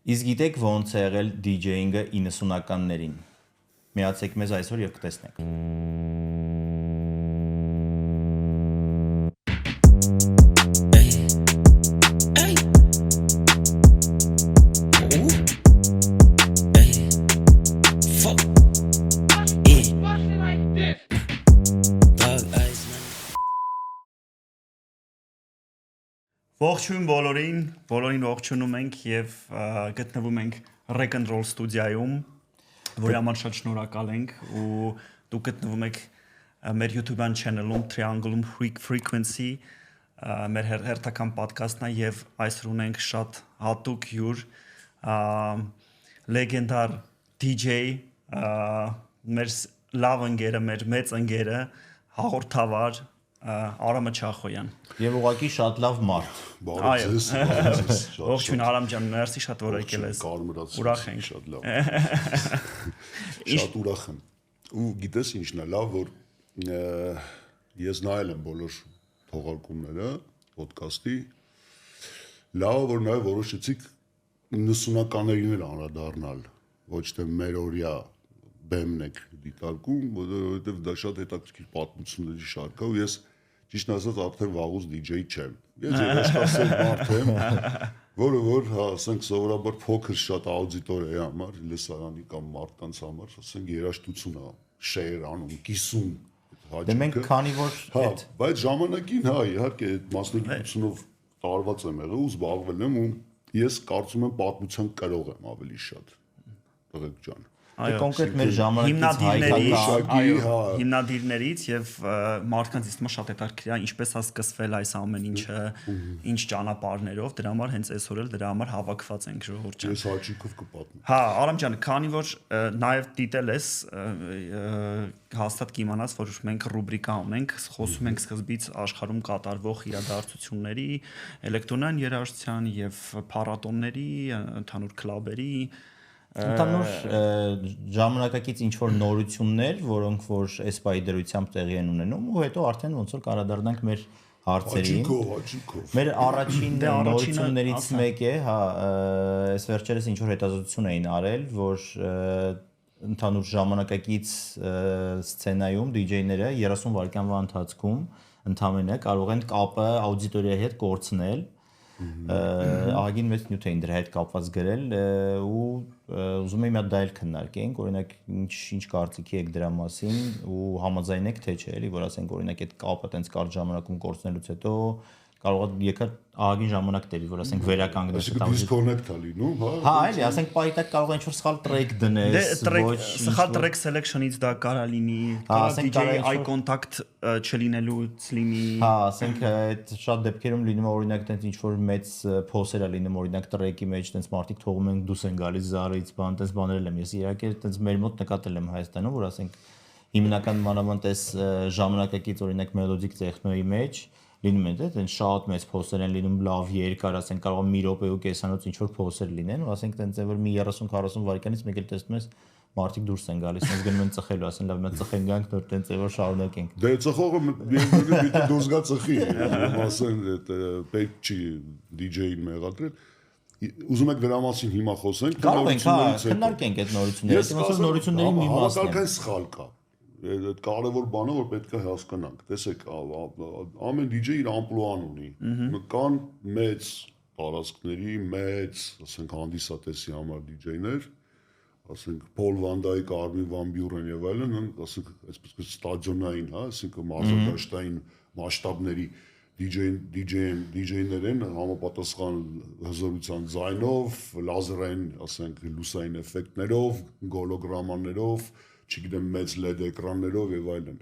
Իսկ գիտեք ոնց է եղել DJ-ինգը 90-ականներին։ Միացեք մեզ այսօր եւ կտեսնեք։ Ողջույն բոլորին ողջունում ենք եւ գտնվում ենք Rec and Roll ստուդիայում, որի համար շատ շնորհակալ ենք ու դուք գտնվում եք մեր YouTube-յան channel-ում Triangle-ում Frequency մեր հերթական podcast-ն է եւ այսօր ունենք շատ հատուկ հյուր լեգենդար DJ մեր լավ ընկերը, մեր մեծ ընկերը, հաղորդավար Արամ Չախոյան։ Եվ ուղղակի շատ լավ մարդ։ Բարև ձեզ։ Ողջույն Արամ ջան, մերսի շատ որ եկել ես։ Ուրախ ենք շատ լավ։ Շատ ուրախ եմ։ Ու գիտես ինչն է լավ, որ ես նայել եմ բոլոր թողարկումները ոդկասթի։ Լավ որ նաև որոշեցիք 90-ականներին էլ անդրադառնալ, ոչ թե մեր օրյա բեմն եք դիտարկում, որովհետև դա շատ հետաքրքիր պատմությունների շարք է ու ես ճիշտ ասած արդեն վաղուց DJ չեմ։ Ես երաժշտասեր մարդ եմ, որը որ ասենք սովորաբար փոքր շատ աուդիտորիայի համար, լսարանի կամ մարդկանց համար, ասենք երաժշտություն է շեյր անում, կիսում Դե մենք քանի որ այդ բայց ժամանակին իհարկե այդ մասնագիտությունով տարված եմ եղել ու զբաղվել եմ ու ես կարծում եմ պատմության կրող եմ ավելի շատ։ Տղեկ ջան։ Այո, կոնկրետ մեր ժամանակից հիմնադիրներից եւ մարդկանց իստմա շատ հետաքրքիր է ինչպես է սկսվել այս ամեն ինչը, ինչ ճանապարհներով, դրա համար հենց այսօր էլ դրա համար հավաքված ենք ժողովուրդ ջան։ Ես հաճիկով կպատմեմ։ Հա, Արամ ջան, քանի որ նաեւ դիտել ես, հաստատ կիմանաս, որ մենք ռուբրիկա ունենք, խոսում ենք սկզբից աշխարհում կատարվող իրադարձությունների, էլեկտրոնային երաժշտության եւ փառատոնների, ընդհանուր քլաբերի Ընդհանուր ժամանակակից ինչ-որ նորություններ, որոնք որ այս պահի դրությամբ տեղի են ունենում ու հետո արդեն ոնց որ կարադառնանք մեր հարցերին։ Մեր առաջին նորություններից մեկը է, հա, այս վերջերս ինչ-որ հետազոտություն էին արել, որ ընդհանուր ժամանակակից սցենայում DJ-ները 30 վայրկյանվա ընթացքում ընդամենը կարող են կապը աուդիտորիայի հետ կորցնել ահագին մեծ նյութ էին դրա հետ կապված գրել ու ուզում եմ մի հատ դա էլ քննարկենք, օրինակ ինչ կարծիքի եք դրա մասին ու համաձայն եք թե չէ, էլի որ ասենք օրինակ այդ կապը տենց կարճ ժամանակում կորցնելուց հետո կարող է եկա ահագին ժամանակ տևի, որ ասենք վերականգնես դա դիսկոնեկտ է լինում, հա։ Հա, էլի, ասենք պայտակ կարող է ինչ-որ սխալ տրեք դնես, ոչ սխալ տրեք selection-ից դա կարա լինի, կարա DJ eye contact չլինելուց լինի։ Հա, ասենք այդ շատ դեպքերում լինում է օրինակ տենց ինչ-որ մեծ փոսեր է լինում, օրինակ տրեկի մեջ տենց մարդիկ թողում են դուս են գալիս զարից, բան տենց բաներ եմ ես իհարկե տենց մեր մոտ նկատել եմ Հայաստանում, որ ասենք հիմնական մանավանդ այս ժամանակակից օրինակ մելոդիկ տեխնոյի մեջ լինում են դե շատ մեծ փոսեր են լինում լավ երկար ասենք կարող է մի րոպե ու կեսանոց ինչ որ փոսեր լինեն ու ասենք տենց է որ մի 30-40 վայրկյանից մեկ էլ տեսնում ես մարդիկ դուրս են գալիս ասենք գնում են ծխելու ասեն լավ մենք ծխենք գանք նոր տենց է որ շարունակենք դե ծխողը մի դուրս գա ծխի ասեն այդ պետք չի DJ-ին մեղադրել ուզում եք դրա մասին հիմա խոսենք կարող ենք հա քննարկենք այդ նորությունները ոնց նորությունների մի մասն է սխալ կա այդ կարևոր բանը որ պետք է հասկանանք տեսեք ամեն DJ իր ամպլուան ունի կան մեծ տարածքների մեծ ասենք հանդիսատեսի համար DJ-ներ ասենք Փոլ Վանդայք, Արմին Վան Բյուրեն եւ այլն ասենք այսպես ստադիոնային հա ասենք մարզադաշտային մասշտաբների DJ-ներ են համապատասխան հզորության ձայնով լազերային ասենք լուսային էֆեկտներով գոլոգրամաներով չգիտեմ մեծ LED էկրաններով եւ այլն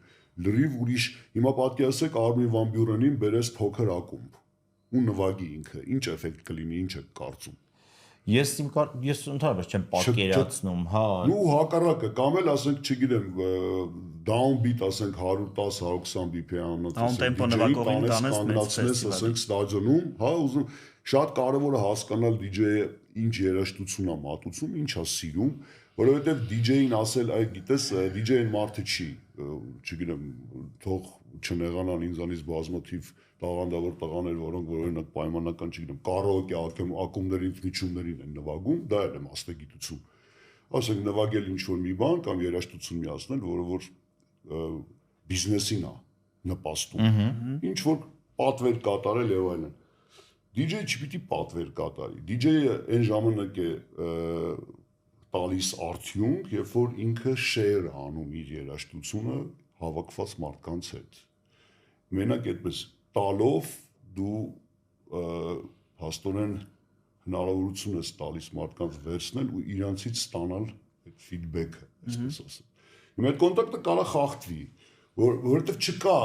լրիվ ուրիշ հիմա պատկերացեք Արմին Վան Բյուրենին բերես փոքր ակումբ ու նվագի ինքը ինչ էֆեկտ կլինի ինչ եք կարծում ես ընդհանրապես չեմ պատկերացնում հա ու հակառակը կամ էլ ասենք չգիտեմ downbeat ասենք 110-120 BPM-անոց down tempo նվագողին տանես ասենք ստադիոնում հա ուզում շատ կարևոր է հասկանալ DJ-ը ինչ երաժշտություն է մատուցում ինչ է սիրում որովհետև DJ-ին ասել, այ գիտես, DJ-ին մարդը չի, չգիտեմ, թող չնեղանան ինձանից բազմաթիվ տաղանդավոր տղաներ, որոնք օրինակ պայմանական չգիտեմ, կարոկե ակումբների միջումներին են նվագում, դա էլ է մասնագիտություն։ Ասենք նվագել ինչ-որ մի բան կամ երաժշտություն միացնել, որը որ բիզնեսին է նպաստում։ Ինչ-որ պատվեր կատարել եւ այլն։ DJ-ը չպիտի պատվեր կատարի։ DJ-ը այն ժամանակ է տալիս արդյունք, երբ որ ինքը share անում իր երաժշտությունը հավաքված մարդկանց հետ։ Մենակ այդպես տալով դու հաստորեն հնարավորություն ես տալիս մարդկանց վերցնել ու իրանցից ստանալ այդ feedback-ը, այսպես ասեմ։ Հիմա այդ կոնտակտը կարա խախտվի, որովհետև չկա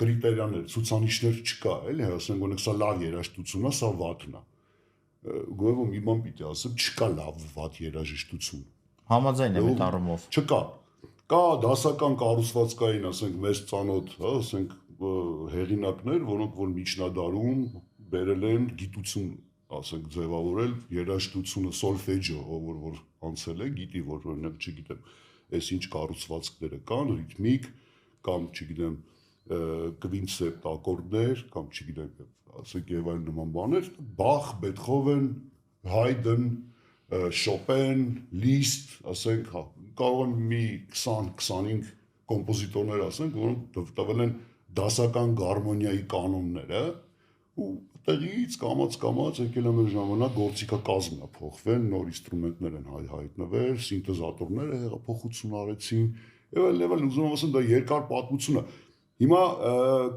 կրիտերիաներ, ցուցանիշներ չկա, էլի, ասենք օրինակ սա լավ երաժշտություն է, սա վատն է։ Գոյում մի բան պիտի ասեմ, չկա լավ վատ երաժշտություն։ Համաձայն եմ այդ առումով։ Չկա։ Կա դասական կառուցվածքային, ասենք, մեծ ծանոթ, հա, ասենք, հեղինակներ, որոնք որ միջնադարում բերել են գիտություն, ասենք, ձևավորել երաժշտությունը սոլֆեջիո, որ անցել է, գիտի, որ օրինակ, չգիտեմ, այս ինչ կառուցվածքները կան, ռիթմիկ, կամ չգիտեմ, կվինսեպտ ակորդներ, կամ չգիտեմ, ասենք եւ այլ նման բաներ, Բախ, Բեթհովեն, Հայդեն, Շոպեն, Լիստ, ասենք, կարող են մի 20-25 կոմպոզիտորներ ասենք, որոնք տվել են դասական գարմոնիայի կանոնները, ու տեղից կամաց եկել է մեր ժամանակ գործիքակազմն է փոխվել, նոր ինստրումենտներ են հայտնվել, սինթեզատորները հեղափոխություն արեցին, եւ ուզում եմ ասեմ, դա երկար պատմություն է։ Հիմա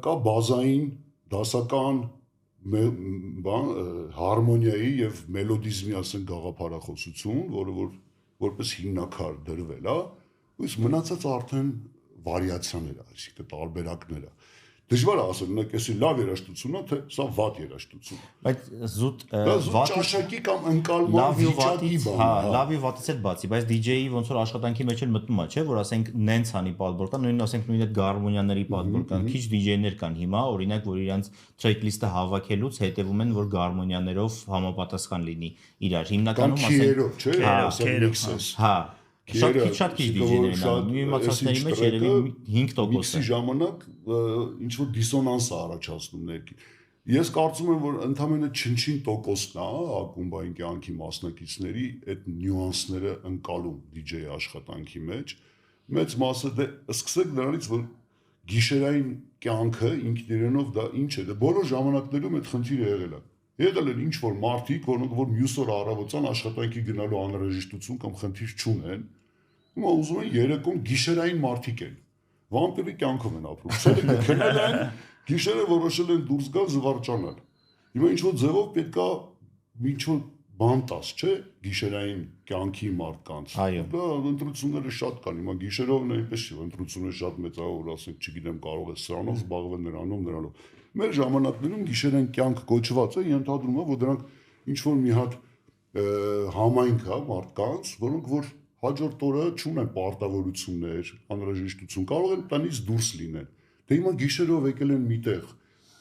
կա բազային դասական հարմոնիայի եւ մելոդիզմի, ասենք, գաղափարախոսություն, որը որպես հիմնակար դրվել է, իսկ մնացած արդեն վարիացիաներ է, այսինքն տարբերակներ է։ Դժվար է ասել, նա կեսի լավ երաժշտություն է, թե սա վատ երաժշտություն է։ Բայց զուտ ճաշակի կամ ընկալման վիճակի բան։ Հա, լավի վատից էլ բացի, բայց DJ-ի ոնց որ աշխատանքի մեջ էլ մտնում է, չէ, որ ասենք նենց անի պատբոր կան, նույն ասենք նույն այդ գարմոնիաների պատբոր կան, քիչ DJ-ներ կան հիմա, օրինակ, որ իրանց track-list-ը հավաքելուց հետևում են, որ գարմոնիաներով համապատասխան լինի իրար։ Հիմնականում ասենք, հա, շատ քիչ DJ-ներ են անում, մի իմացածների մեջ երևի 5% միքսի ժամանակ ինչ-որ դիսոնանս է առաջացնում ներքին։ Ես կարծում եմ, որ ընդամենը չնչին տոկոսն է ակումբային կյանքի մասնակիցների այդ նյուանսները ընկալում DJ-ի աշխատանքի մեջ։ Մեծ մասը դե սկսեք նրանից, որ գիշերային կյանքը ինքնիրենով դա ինչ է, դա բոլոր ժամանակներում այդ խնդիրը եղել է։ Եղել են ինչ-որ մարդիկ, որոնք որ մյուս օր առավոտյան աշխատանքի գնալու անհրաժեշտություն կամ խնդիր չունեն, հիմա ուզում են երեկոմ գիշերային մարդիկ են։ Վամպիրի կյանքով են ապրում։ Ցելը քնել են, գիշերը որոշել են դուրս գալ զվարճանալ։ Հիմա ինչ-որ ձևով պետքա ինչ-որ բան տաս, չէ, գիշերային կյանքի մարդկանց։ Դա ընտրությունները շատ կան։ Հիմա գիշերով նույնպես չի, ընտրությունները շատ մեծ է, որ ասենք, չգիտեմ, կարող է սրանով զբաղվել նրանով։ Մեր ժամանակներում գիշերային կյանք կոչված է, ենթադրում է, որ դրանք ինչ-որ մի հատ համայնք է մարդկանց, որոնք որ հաջորդ օրը չունեն պարտավորություններ, անհրաժեշտություն, կարող են տնից դուրս լինել։ Դե հիմա գիշերով եկել են միտեղ,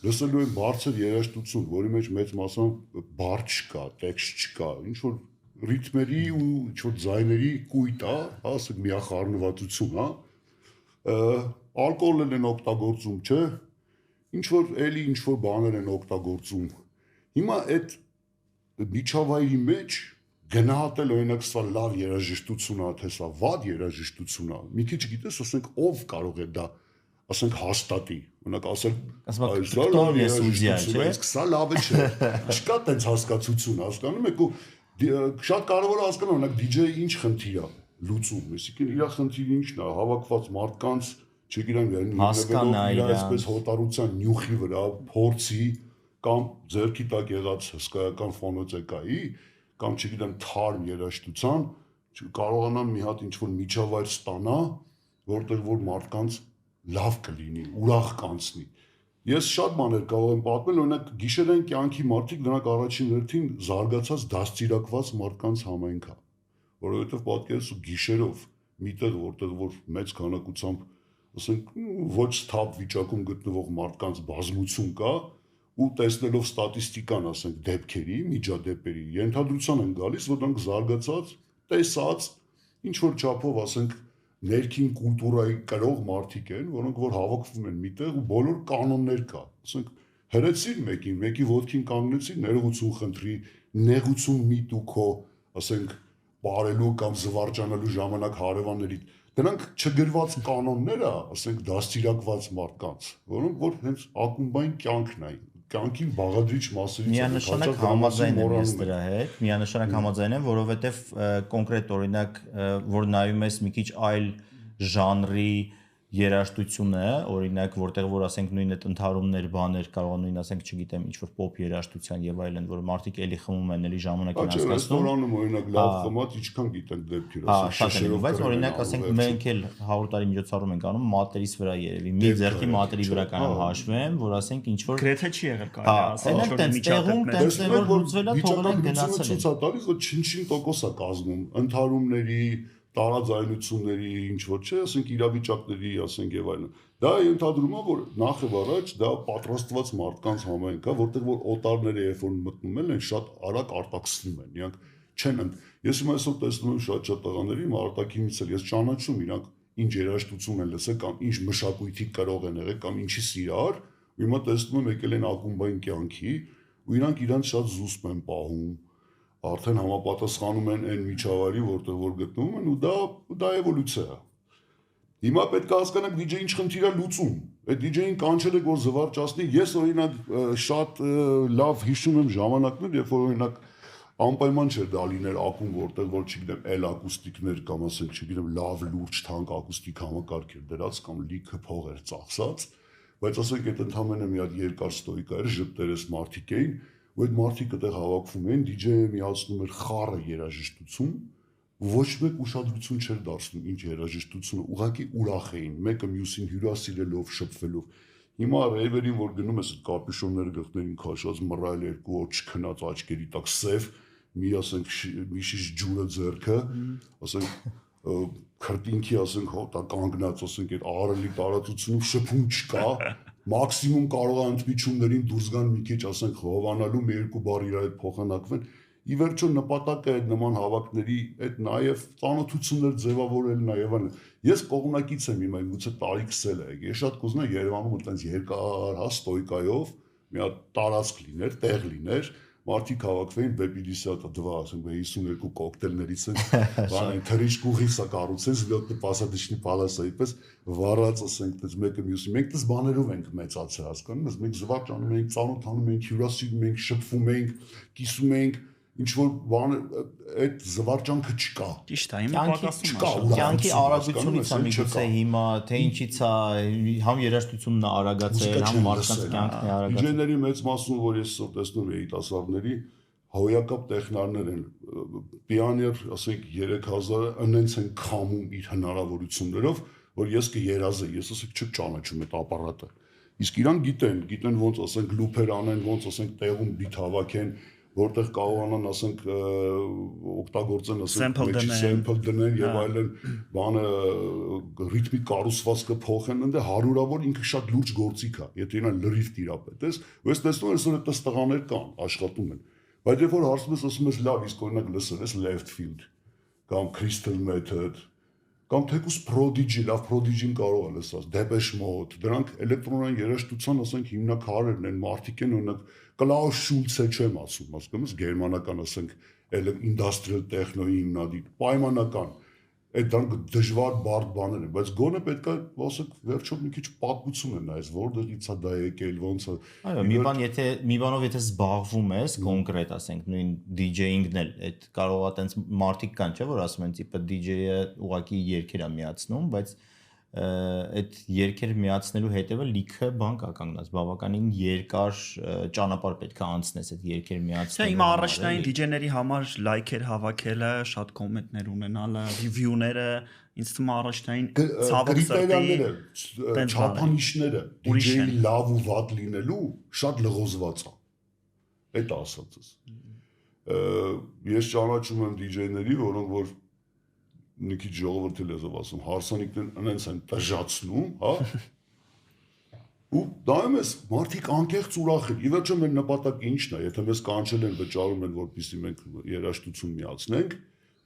լսելու են բարձր երաժշտություն, որի մեջ մեծ մասամբ բար չկա, տեքստ չկա, ինչ որ ռիթմերի ու ինչ որ ձայների կույտ է, ասենք միախառնվածություն, հա։ Ալկոհոլ են օգտագործում, չէ։ Ինչ որ բաներ են օգտագործում։ Հիմա այդ միջավայրի մեջ գնահատել օրինակ սա լավ երաժշտություն է, թե սա վատ երաժշտություն է։ Մի քիչ գիտես, ասենք ով կարող է դա, ասենք հաստատի, օրինակ ասել, սա լավ երաժշտություն է, իսկ սա լավը չէ։ Չկա տենց հասկացություն, հասկանում եք, ու շատ կարևոր է հասկանալ, օրինակ DJ-ը ինչ խնդիր է լուծում, այսինքն իր խնդիրը ինչն է, հավաքված մարդկանց, չգիտեմ, իր այսպես հոտարության նյութի վրա փորձի կամ ձեռքի տակ եղած հսկայական ֆոնոտեկայի կամ չգիտեմ թարմ երաժշտության կարողանան մի հատ ինչ-որ միջավայր ստանա, որտեղ որ մարդկանց լավ կլինի, ուրախ կանցնի։ Ես շատ բաներ կարող եմ պատմել, օրինակ գիշերային կյանքի մարդիկ նրանք առաջին հերթին զարգացած դաստիարակված մարդկանց համայնք է, որովհետև պատկերացու գիշերով միտեղ որտեղ որ մեծ քանակությամբ ասենք ոչ թափ վիճակում գտնվող մարդկանց բազմություն կա ու տեսնելով ստատիստիկան, ասենք դեպքերի, միջադեպերի, ենթադրության են գալիս, որ դրանք զարգացած, տեսած, ինչ որ չափով, ասենք ներքին կուլտուրայի կրող մարդիկ են, որոնք որ հավաքվում են միտեղ ու բոլոր կանոններ կա։ Ասենք հրեցին մեկի ոտքին կանգնեցին, ներողություն խնդրի, նեղություն մի տուքո, ասենք բարելու կամ զվարճանալու ժամանակ հարևանների դրանք չգրված կանոններ է, ասենք դաստիարակված մարդկանց, որոնք որ հենց ակումբային կյանքն է, կյանքի բաղադրիչ մասերից միանշանակ համաձայն եմ ես դրա հետ, միանշանակ համաձայն եմ, որովհետև կոնկրետ օրինակ, որ նայում ես մի քիչ այլ ժանրի երաժշտությունը, օրինակ, որտեղ որ ասենք նույն այդ ընդհարումներ, բաներ կարող է նույն ասենք, չգիտեմ, ինչ որ pop երաժշտության եւ այլն, որ մարդիկ էլի խմում են, էլի ժամանակին անցկացնում։ Ռեստորանում օրինակ լավ խմած ինչքան գիտենք դեպքեր, ասենք շշերով, բայց օրինակ ասենք մենք էլ 100 տարի միջոցառում ենք անում մատերից վրա երևի, մի ձեռքի մատերի վրա կանեմ հաշվեմ, որ ասենք ինչ որ գրեթե չի եղել կարելի ասել, ինչ որ տեղում տենց որ լուծվել է, թողել են գնացել են։ Ցույց է տալիս, որ չին տոկոս է կազմում ընդհարումների տարաձայնությունների ինչ որ չէ, ասենք իրավիճակների, ասենք եւ այլն։ Դա ենթադրում է, որ նախ եւ առաջ դա պատրաստված մարդկանց համայնք է, որտեղ որ օտարները երբ որ մտնում են, շատ արագ արտաքսվում են։ Իրանք չեն ես հիմա այսօր տեսնում եմ շատ տղաների արտաքինից էլ ես ճանաչում իրանք ինչ երաժշտություն են լսել կամ ինչ մշակույթի կրող են եղել կամ ինչի սիրար, ու հիմա տեսնում եմ եկել են ակումբային կյանքի, ու իրանք իրանք շատ զուսպ են պահում արդեն համապատասխանում են այն միջավայրի, որտեղ որ գտնվում են ու դա էվոլյուցիա է։ Հիմա պետք է հասկանանք DJ-ին ինչ խնդիր է լուծում։ Այդ DJ-ին կանչել եք որ զվարճացնի։ Ես օրինակ շատ լավ հիշում եմ ժամանակներ, երբ որ օրինակ անպայման չէր դա լիներ ակումբ, որտեղ որ չգիտեմ, էլ ակուստիկներ կամ ասենք, չգիտեմ, լավ լուրջ թանկ ակուստիկ համակարգ էր դրած կամ լիքը փող էր ծախսած, բայց ասենք այդ ընդհանրապես մի հատ երկար ստոյկա էր, ժպտերես մարդիկ էին, ու այդ մարդիկ այդտեղ հավաքվում էին, DJ-ը միացնում էր խառը երաժշտություն, ոչ մեկ ուշադրություն չէր դարձնում ինչ երաժշտությունը, ուղղակի ուրախ էին, մեկը մյուսին հյուրասիրելով, շփվելով։ Հիմա ռեյվերին որ գնում ես այդ կապյուշոնները գլխներին քաշած, մռայլ երկու օր չքնած աչքերի տակ սև, մի ասենք մի շիշ ջուրը ձեռքը, ասենք քրտինքի ասենք հոտա կանգնած, ասենք այդ ահռելի տարածությունում շփում չկա, մաքսիմում կարող է ընդմիջումներին դուրս գան մի քիչ ասենք հովանալու մի երկու բառ իր հետ փոխանակվեն։ Ի վերջո նպատակը այդ նման հավաքների այդ նաև ծանոթություններ ձևավորելն է եւ այլն։ Ես կողմնակից եմ հիմա գուցե տարիքսել է։ Ես շատ կուզենայի Երևանում այդպես երկար հա ստոյկայով մի հատ տարածք լիներ, տեղ լիներ, մարդիկ հավաքվեին Բեպիդիսյատը դվա, ասենք 52 կոկտեյլներից են, բան թրիշկուղի սա կառուցեն, զլյոտնի պասադիչնի պալասը, այդպես վառած ասենք, դες մեկը մյուսի, մենք դες բաներով ենք մեծացել, հասկանում ես, մենք զվարճանում ենք, ծանոթանում ենք, հյուրասիրում ենք, շփվում ենք, կիսում ենք, ինչ որ բան այդ զվարճանքը չկա։ Ճիշտ է, հիմա պատասխանում է։ Կյանքի արագությունից է միգուցե հիմա, թե ինչից է, համ երաժշտությունն է արագացել, համ մարդկանց կյանքն է արագացել։ DJ-ների մեծ մասում, որ ես սա տեսնում եմ երիտասարդների, հոյակապ տեխնարներ են, պիաներ, ասենք 3000-ը ընենց են քամում իր հնարավորություններով, որ ես կերազեի, ես ասենք չճանաչում այդ ապարատը։ Իսկ իրանք գիտեն ոնց ասենք լուփեր անեն, ոնց ասենք տեղում բիթ հավաքեն, որտեղ կարողանան ասենք օգտագործեն ասենք sample դնեն եւ այլն բանը ռիթմիկ կառուցվածքը փոխեն ընդ հարյուրավոր ինքը շատ լուրջ գործիք է եթե իրան լրիվ տիրապետես ու ես տեսնում եմ այսօր այդպես տղաներ կան աշխատում են բայց երբ որ հարցում ես ասում ես լավ իսկ օրինակ լսել ես left field կամ crystal method կամ թեկուս prodigy լավ prodigy-ին կարող է լսած depeche mode դրանք էլեկտրոնային երաժշտության ասենք հիմնաքարերն են մարդիկ են օրինակ Klaus Schulze չեմ ասում, ասում ես գերմանական ասենք industrial techno-ի հիմնադիր, պայմանական, այդ դրանք դժվար բարդ բաներ են, բայց գոնե պետք է ասենք վերջով մի քիչ պատմություն է նայես, որտեղից է դա եկել, ոնց է։ Այո, մի բանով եթե զբաղվում ես կոնկրետ ասենք նույն DJ-ինգն էլ, այդ կարող է տենց մարդիկ կան, չէ՞ որ ասում են տիպը DJ-ը ուղակի երգեր է միացնում, բայց այդ երգեր միացնելու հետևը լիքը բան կա կանգնած, բավականին երկար ճանապարհ պետք է անցնես այդ երգեր միացնելու։ Հիմա առաջնային DJ-ների համար լայքեր հավաքելը, շատ կոմենտներ ունենալը, ռիվյուները, ինձ թվում է առաջնային ցավոք սրտի չափանիշները DJ-ի լավ ու վատ լինելու շատ լղոզված է։ Այդ ասածս։ Ես ճանաչում եմ DJ-ների, որոնք որ մի քիչ ժողովրդի լեզվով ասում, հարսանիքներն ընենց են տժացնում, հա։ Ու դայում ես մարդիկ անկեղծ ուրախ են։ Ի վերջո մեր նպատակը ի՞նչն է, եթե մեզ կանչել են, վճարում են, որպեսզի մենք երաժշտություն միացնենք,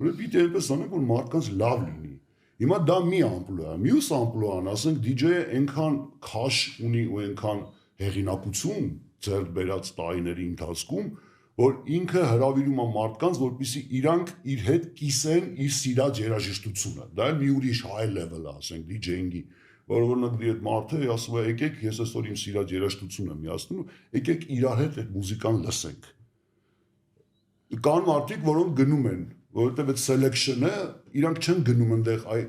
ուրեմն պիտի այնպես անենք, որ մարդկանց լավ լինի։ Հիմա դա մի ամպլուա, մյուս ամպլուան, ասենք DJ-ը այնքան քաշ ունի ու այնքան հեղինակություն ձեռք բերած տարիների ընթացքում, որ ինքը հրավիրում է մարդկանց, որպեսզի իրանք իր հետ կիսեն իր սիրած երաժշտությունը։ Դա մի ուրիշ high level է, ասենք DJ-ինգի, որ օրինակ դի այդ մարդը ասում է, եկեք, ես այսօր իմ սիրած երաժշտությունը եմ միացնում, եկեք իրար հետ այդ մուզիկան լսենք։ Կան մարդիկ, որոնք գնում են, որովհետև այդ selection-ը իրանք չեն գնում այնտեղ, այ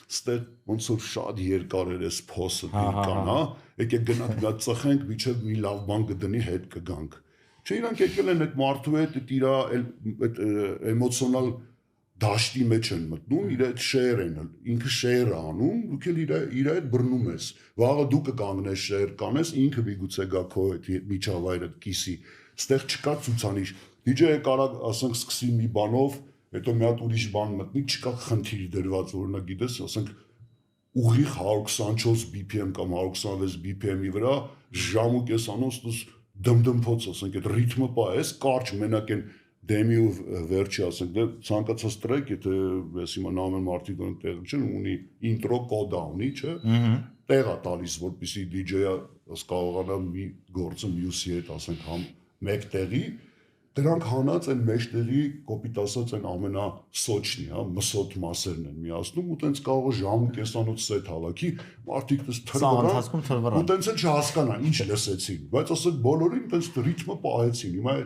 ստեղ ոնց որ շատ երկար էր այս փոսը դիրքան, հա, եկեք գնանք դա ծխենք, միջև մի լավ բան կդնի հետ կգանք։ Չէ, իրանք եկել են այդ մարդու հետ, այդ իր այդ էմոցիոնալ դաշտի մեջ են մտնում, իր այդ շեյր են, ինքը շեյր է անում, դուք էլ իր այդ բռնում ես։ Վաղը դու կկանգնես շեյր կանես, ինքը միգուցե գա քո այդ միջավայրը կիսի։ Ստեղ չկա ցուցանիշ։ DJ-ը կարող ասենք սկսի մի բանով, հետո մի հատ ուրիշ բան մտնի, չկա խնդիր դրված, օրինակ գիտես, ասենք ուղիղ 124 BPM կամ 126 BPM-ի վրա ժամ ու կեսանոց դուս դմդմփոց, ասենք այդ ռիթմը պահես, կարճ մենակ են դեմի ու վերջի, ասենք դե ցանկացած տրեք, եթե ես հիմա նամեն մարդիկ ունեն տեղ չեն, ունի ինտրո կոդա ունի, չէ՞։ Տեղ է տալիս, որպեսզի DJ-ը կարողանա մի գործը մյուսի հետ, ասենք համ մեկ տեղի դրանք հանած են մեջտեղի կոպիտ ասած են ամենասոչնի, հա, մսոտ մասերն են միացնում ու տենց կարող է ժամ ու կեսանոց սեթ հավաքի, մարդիկ դες թրվռան, ու տենց էլ չհասկանան ինչ լսեցին, բայց ասեք բոլորին տենց ռիթմը պահեցին, հիմա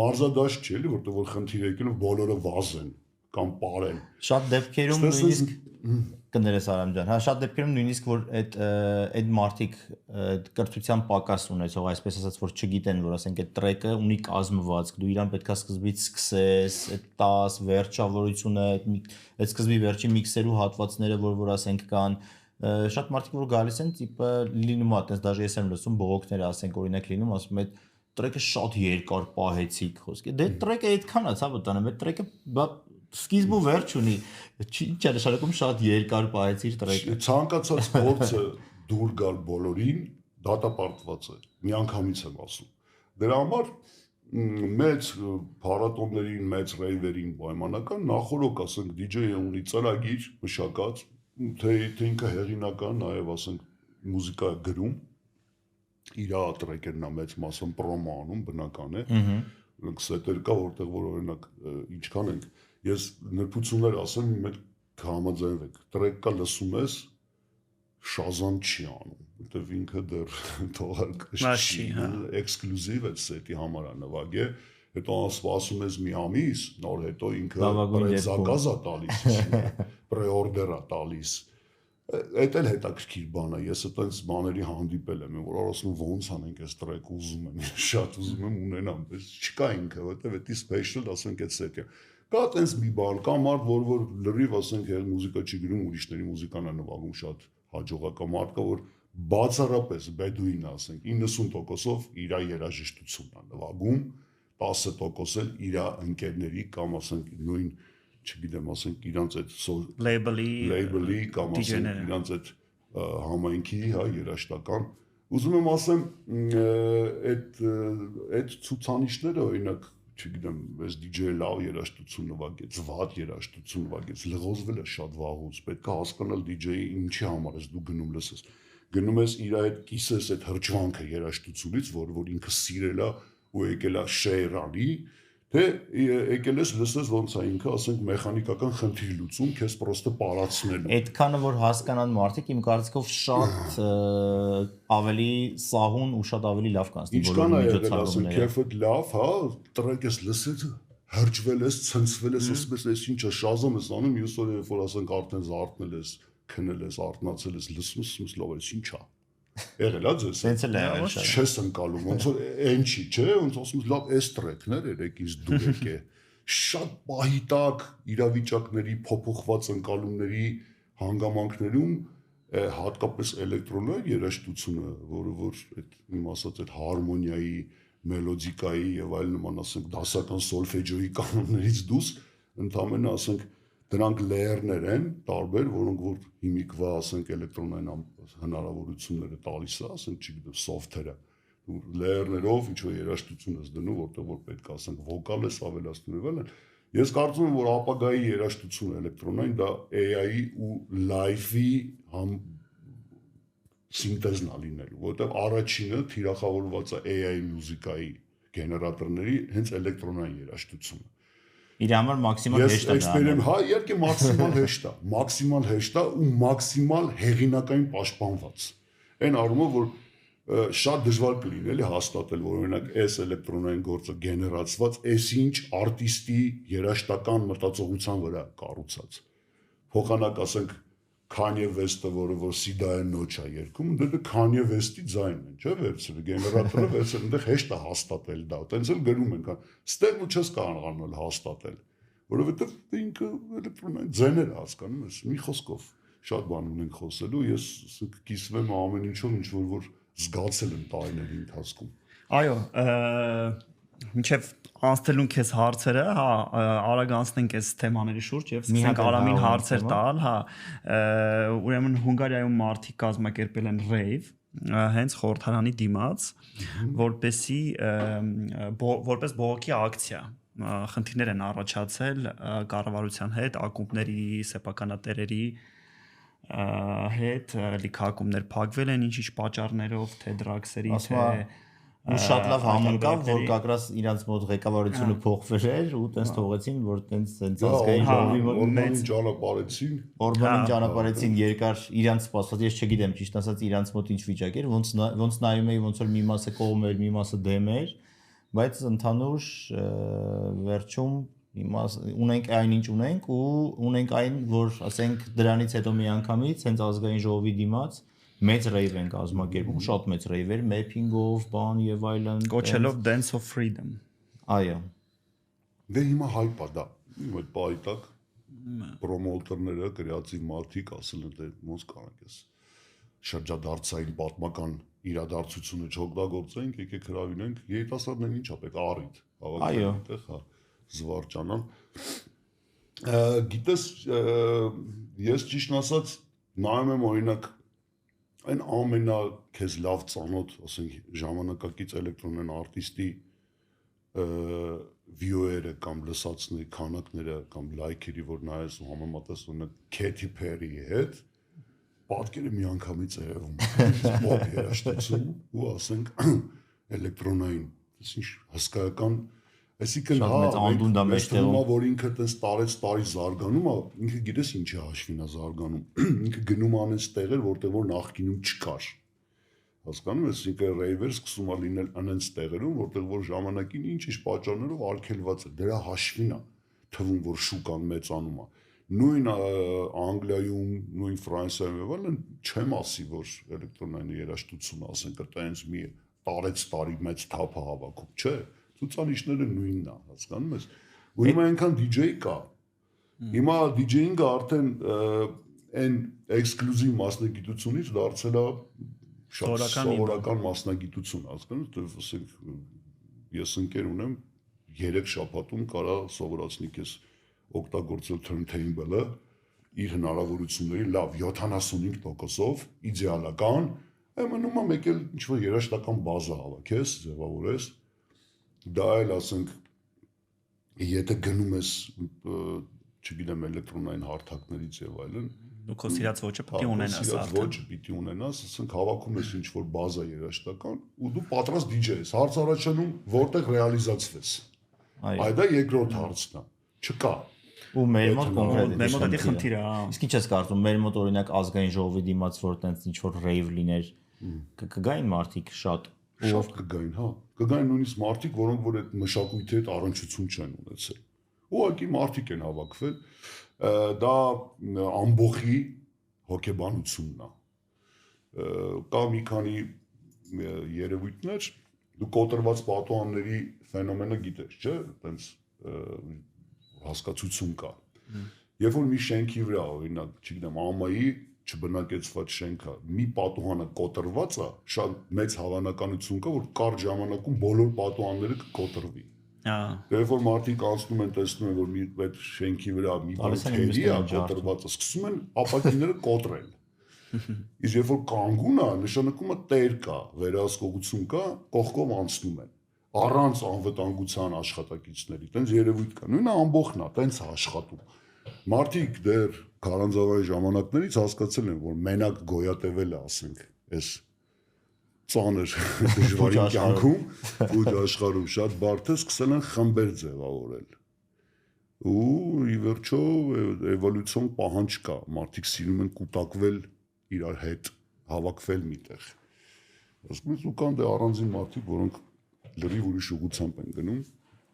մարզադաշտ չէ, էլի, որտեղ որ խնդիր եկել բոլորը վազեն կամ պարեն։ Շատ դեպքերում նույնիսկ կներես Արամ ջան, հա շատ դեպքերում նույնիսկ որ այդ մարդիկ կրթության պակաս ունեցող, այսպես ասած, որ չգիտեն, որ ասենք այդ տրեկը ունի կազմվածք, դու իրան պետքա սկզբից սկսես, այդ 10 վերջավորությունը, այդ սկզբի վերջի միքսերու հատվածները, որ ասենք կան, շատ մարդիկ որ գալիս են, տիպը լինում է, այտենց դաժե ես եմ լսում բողոքները, ասենք օրինակ լինում, ասում են տրեկը շատ երկար պահեցիք խոսքի։ Դե տրեկը այդքան է, ցա վտանեմ, այդ տրեկը սկիզբ ու վերջ ունի, ինչ է նշանակում շատ երկար պահեցիր տրեկը։ Ցանկացած գործը դուր գալ բոլորին դատապարտված է, միանգամից եմ ասում։ Դրա համար մեծ փառատոներին, մեծ ռեյվերին պայմանական նախորոք, ասենք DJ-ը ունի ծրագիր մշակած, թե ինքը հեղինական, նաև ասենք մուզիկա գրում, իր տրեկերն է մեծ մասում պրոմո անում, բնական է։ Սետեր կա, որտեղ որ օրինակ ինչքան ենք, ես նրբություններ ասեմ, մեկ համաձայնվեք, տրեք կա լսում ես, շազամ չի անում, որտեղ ինքը դեռ թողարկը չի, էքսկլյուզիվ է սետի համար է նվագե, հետո ասում ես մի ամիս, նոր հետո ինքը զակազ է տալիս, պրեորդեր է տալիս, այդ էլ հետաքրքիր բան է, ես այդպես բաների հանդիպել եմ, որ ասում ոնց անենք այս տրեք ուզում եմ, շատ ուզում եմ ունենամ, բայց չկա ինքը, որտեղ էդի special, ասենք այդ սետը։ Կա տենց մի բան, կա մարդ, որ լրիվ ասենք մուզիկա չի գրում, ուրիշների մուզիկան է նվագում շատ հաջողակա մարդ կա, որ բացառապես բեդուին ասենք 90%-ով իր երաժշտությունն է նվագում, 10% էլ իր ընկերների կամ ասենք նույն չգիտեմ, ասենք իրանց այդ լեյբլի կամ ասենք իրանց այդ համայնքի, հա, երաժշտական։ Ուզում եմ ասեմ, այդ ցուցանիշները օրինակ, չգիտեմ, այս DJ-ը լավ երաժշտություն նվագեց, վատ երաժշտություն նվագեց, լղոզվել է շատ վաղուց, պետք է հասկանալ DJ-ի ինչի համար ես դու գնում լսես։ Գնում ես իր այդ կիսես այդ հրճվանքը երաժշտությունից, որ ինքը սիրել է ու եկել է շեյր անի, թե եկել ես լսես ոնց է ինքը, ասենք մեխանիկական խնդիր լուծում, քեզ պրոստը պարացնելու։ Այդքանը որ հասկանան մարդիկ, իմ կարծիքով շատ ավելի սահուն ու շատ ավելի լավ կանցնի բոլոր միջոցառումները։ Քեֆդ լավ, հա, տրեք ես լսեց, հրճվել ես, ցնցվել ես, ասում ես, այս ինչա շազում ես անում, մյուս օրը երբ որ ասենք արդեն զարթնել ես, քնել ես, արթնացել ես, լսում ես, լավ ես, ինչա։ Եղել է ձեզ։ Սենց էլ եղել է։ Չես ընկալում, ոնց որ այն չի, չէ, ոնց ասում ես, լավ, այս տրեքներ երեք ինձ դու եկե։ Շատ պահի տակ իրավիճակների փոփոխված ընկալումների հանգամանքներում հատկապես էլեկտրոնային երաժշտությունը, որ այդ իմ ասած այդ հարմոնիայի, մելոդիկայի եւ այլ նման ասենք դասական սոլֆեջոյի կանոններից դուրս ընդամենը ասենք դրանք լեերներ են տարբեր, որոնք որ հիմիկվա ասենք էլեկտրոնային հնարավորությունները տալիս է, ասենք չգիտեմ, սոֆթերը լեերներով ինչ որ երաժշտություն ես դնում, որտեղ որ պետք է ասենք վոկալ ես ավելացնում եւ այլն, Ես կարծում եմ, որ ապագայի երաժշտությունը էլեկտրոնային դա AI-ի ու live-ի սինտեզն է լինելու, որովհետև առաջինը թիրախավորված է AI մյուզիկայի գեներատորների հենց էլեկտրոնային երաժշտությունը։ Իր համար մաքսիմալ հեշտ է դա։ Հա, իհարկե մաքսիմալ հեշտ է ու մաքսիմալ հեղինակային պաշտպանված։ Այն առումով, որ շատ դժվար կլինի էլի հաստատել, որ օրինակ այս էլեկտրոնային գործը գեներացված այսինչ արտիստի երաժշտական մտածողության վրա կառուցած։ Փոխանակ ասենք Kanye West-ը, որը որ Սիդայը նոչ է երգում, դա Kanye West-ի ձայնն է, չէ՞, վերցրել գեներատորը, վերցրել, այնտեղ հեշտ է հաստատել դա։ Տենց էլ գրում են, ստեղ ու չես կարողանում հաստատել, որովհետև ինքը էլեկտրոնային ձայներ է, հասկանում ես, մի խոսքով շատ բան ունենք խոսելու, ես կիսվեմ ամեն ինչով, ինչ որ զգացել եմ տարիների ընթացքում։ Այո, մինչև անցնելուն քեզ հարցերը, հա, արագ անցնենք այս թեմաների շուրջ եւ սկսենք Արամին հարցեր տալ, հա, ուրեմն Հունգարիայում մարդիկ կազմակերպել են rave, հենց խորհրդարանի դիմաց, որպես բողոքի ակցիա, խնդիրներ են առաջացել կառավարության հետ, ակումբների, սեփականատերերի հետ լիքակումներ փակվել են ինչ-ինչ պատճառներով, թե դրաքսերի, թե ու շատ լավ համընկավ, որ կակրաս իրանց մոտ ղեկավարությունը փոխվել էր ու տենց թողեցին, որ տենց ազգային ժողովի մեծ ճանապարհեցին, Օրբանին ճանապարհեցին երկար իրանց սպասված, ես չգիտեմ ճիշտ ասած իրանց մոտ ինչ վիճակ էր, ոնց նայում էի, ոնց որ մի մասը կողմ էր, մի մասը դեմ էր, բայց ընդհանուր վերջում ունենք այն ինչ ունենք ու ունենք այն, որ ասենք դրանից հետո մի անգամից հենց ազգային ժողովի դիմաց մեծ rave են կազմակերպում, շատ մեծ rave-էր, mapping-ով, բան եւ այլն, կոչելով Dance of Freedom։ Այո։ Դե հիմա հայպա դա։ Այդ պայտակ պրոմոութերները, կրեատիվ մարդիկ ասել են, դե ոնց կարանք ես շրջադարձային պատմական իրադարձությունը չօգտագործենք, եկեք հրավիրենք երիտասարդներին ինչա պետք առիթ, այո, այդտեղ հա զվարճանան։ Գիտես, ես ճիշտ ասած նայում եմ օրինակ այն ամենա քեզ լավ ծանոթ, ասենք ժամանակակից էլեկտրոնային արտիստի view-երը կամ լսածների քանակները կամ լայքերի, որ նայես ու համեմատես օրինակ Katy Perry-ի հետ, պատկերը միանգամից է երևում։ Pop երաժշտություն ու ասենք էլեկտրոնային, ինչ հսկայական, այսինքն հա, որ ինքը տես տարի զարգանում է, ինքը գիտես ինչ է հաշվին է զարգանում, ինքը գնում անես տեղեր, որտեղ որ նախկինում չկար, հասկանում ես, ինքը rave-եր սկսում է լինել անենց տեղերում, որտեղ որ ժամանակին ինչ-ինչ պատճառներով արգելված է, դրա հաշվին է թվում, որ շուկան մեծանում է, նույն Անգլիայում, նույն Ֆրանսիայում եւ այլն չեմ ասի, որ էլեկտրոնային երաժշտությունը, ասենք այտենց մի տարի մեծ թափ հավաքում, չէ, ցուցանիշները նույնն է, հասկանում ես։ Ու հիմա այնքան DJ կա։ Հիմա DJ-ինգը արդեն այն էքսկլյուզիվ մասնագիտությունից դարձել է շատ սովորական մասնագիտություն, հասկանում ես, ասենք ես ընկեր ունեմ 3 շաբաթում կարա սովորացնի քեզ օգտագործել turntable-ը իր հնարավորությունների լավ 75%-ով իդեալական, մնում է մեկ էլ ինչ-որ երաժշտական բազա հավաքես, ձևավորես, դա էլ ասենք, եթե գնում ես, չգիտեմ, էլեկտրոնային հարթակներից եւ այլն, դու քո սիրած ոճը պիտի ունենաս արդեն։ Սիրած ոճը պիտի ունենաս, ասենք հավաքում ես ինչ-որ բազա երաժշտական ու դու պատրաստ DJ ես, հարց առաջանում որտեղ ռեալիզացվես։ Այդ դա երկրորդ հարցն է։ Չկա։ Ու մեր մոտ կոնկրետ մեր մոտ դա խնդիր է, հա։ Իսկ ինչ ես կարծում, մեր մոտ օրինակ ազգային ժողովի դիմաց որ տենց ինչ որ rave լիներ, կգային մարդիկ շատ կգային, հա։ Կգային նույնիսկ մարդիկ, որոնք որ այդ մշակույթի հետ առնչություն չեն ունեցել։ Ուղղակի մարդիկ են հավաքվել, դա ամբողջի հոգեբանությունն է։ Կա մի քանի երևույթներ, դու կոտրված պատուհանների ֆենոմենը գիտես, չէ՞, այտենց հասկացություն կա։ Երբ որ մի շենքի վրա, օրինակ, չգիտեմ, ԱՄՆ-ի չբնակեցված շենքը, մի պատուհանը կոտրված է, շատ մեծ հավանականություն կա, որ կարճ ժամանակում բոլոր պատուհանները կկոտրվի։ Երբ որ մարդիկ անցնում են, տեսնում են, որ մի այդ շենքի վրա մի բան թերի է կոտրված, սկսում են ապակիները կոտրել։ Իսկ երբ որ կանգուն է, նշանակում է տեր կա, վերահսկողություն կա, կողքով անցնում են։ առանց անվտանգության աշխատակիցների, տենց երևույթ կա։ Նույնը ամբողջն է, տենց է աշխատում։ Մարդիկ դեռ քարանձավայի ժամանակներից հասկացել են, որ մենակ գոյատևելը, ասենք, այս ծանր դժվարին կյանքում ու աշխարհում շատ բարդ է, սկսել են խմբեր ձևավորել։ Ու ի վերջո էվոլյուցիոն պահանջ կա, մարդիկ սիրում են կուտակվել իրար հետ, հավաքվել միտեղ։ Ասում ես ու կան դե առանձին մարդիկ, որոնք լրիվ ուրիշ ուղղությամբ են գնում,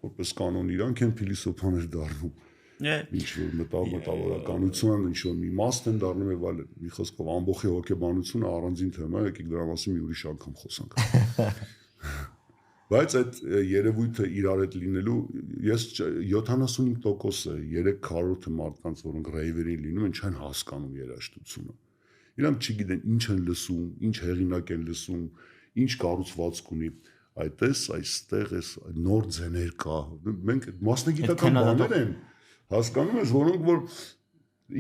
որպես կանոն իրանք են փիլիսոփաներ դառնում։ Ինչ որ մտավորականություն, ինչ որ մի մաստ են դառնում եւ այլն։ Մի խոսքով ամբողջ հոգեբանությունը առանձին թեմա է, եկեք դրա մասին մի ուրիշ անգամ խոսանք։ Բայց այդ երևույթը իրար հետ լինելու ես 75%-ը 3/4 մարդկանց, որոնք ռեյվերին լինում են, չեն հասկանում երաժշտությունը։ Իրանք չգիտեն ինչ են լսում, ինչ հեղինակ են լսում, ինչ կառուցվածք ունի։ Այդպես այստեղ էս նոր ձեներ կա։ Մենք մասնագիտական բաներ են, հասկանում ես, որոնք որ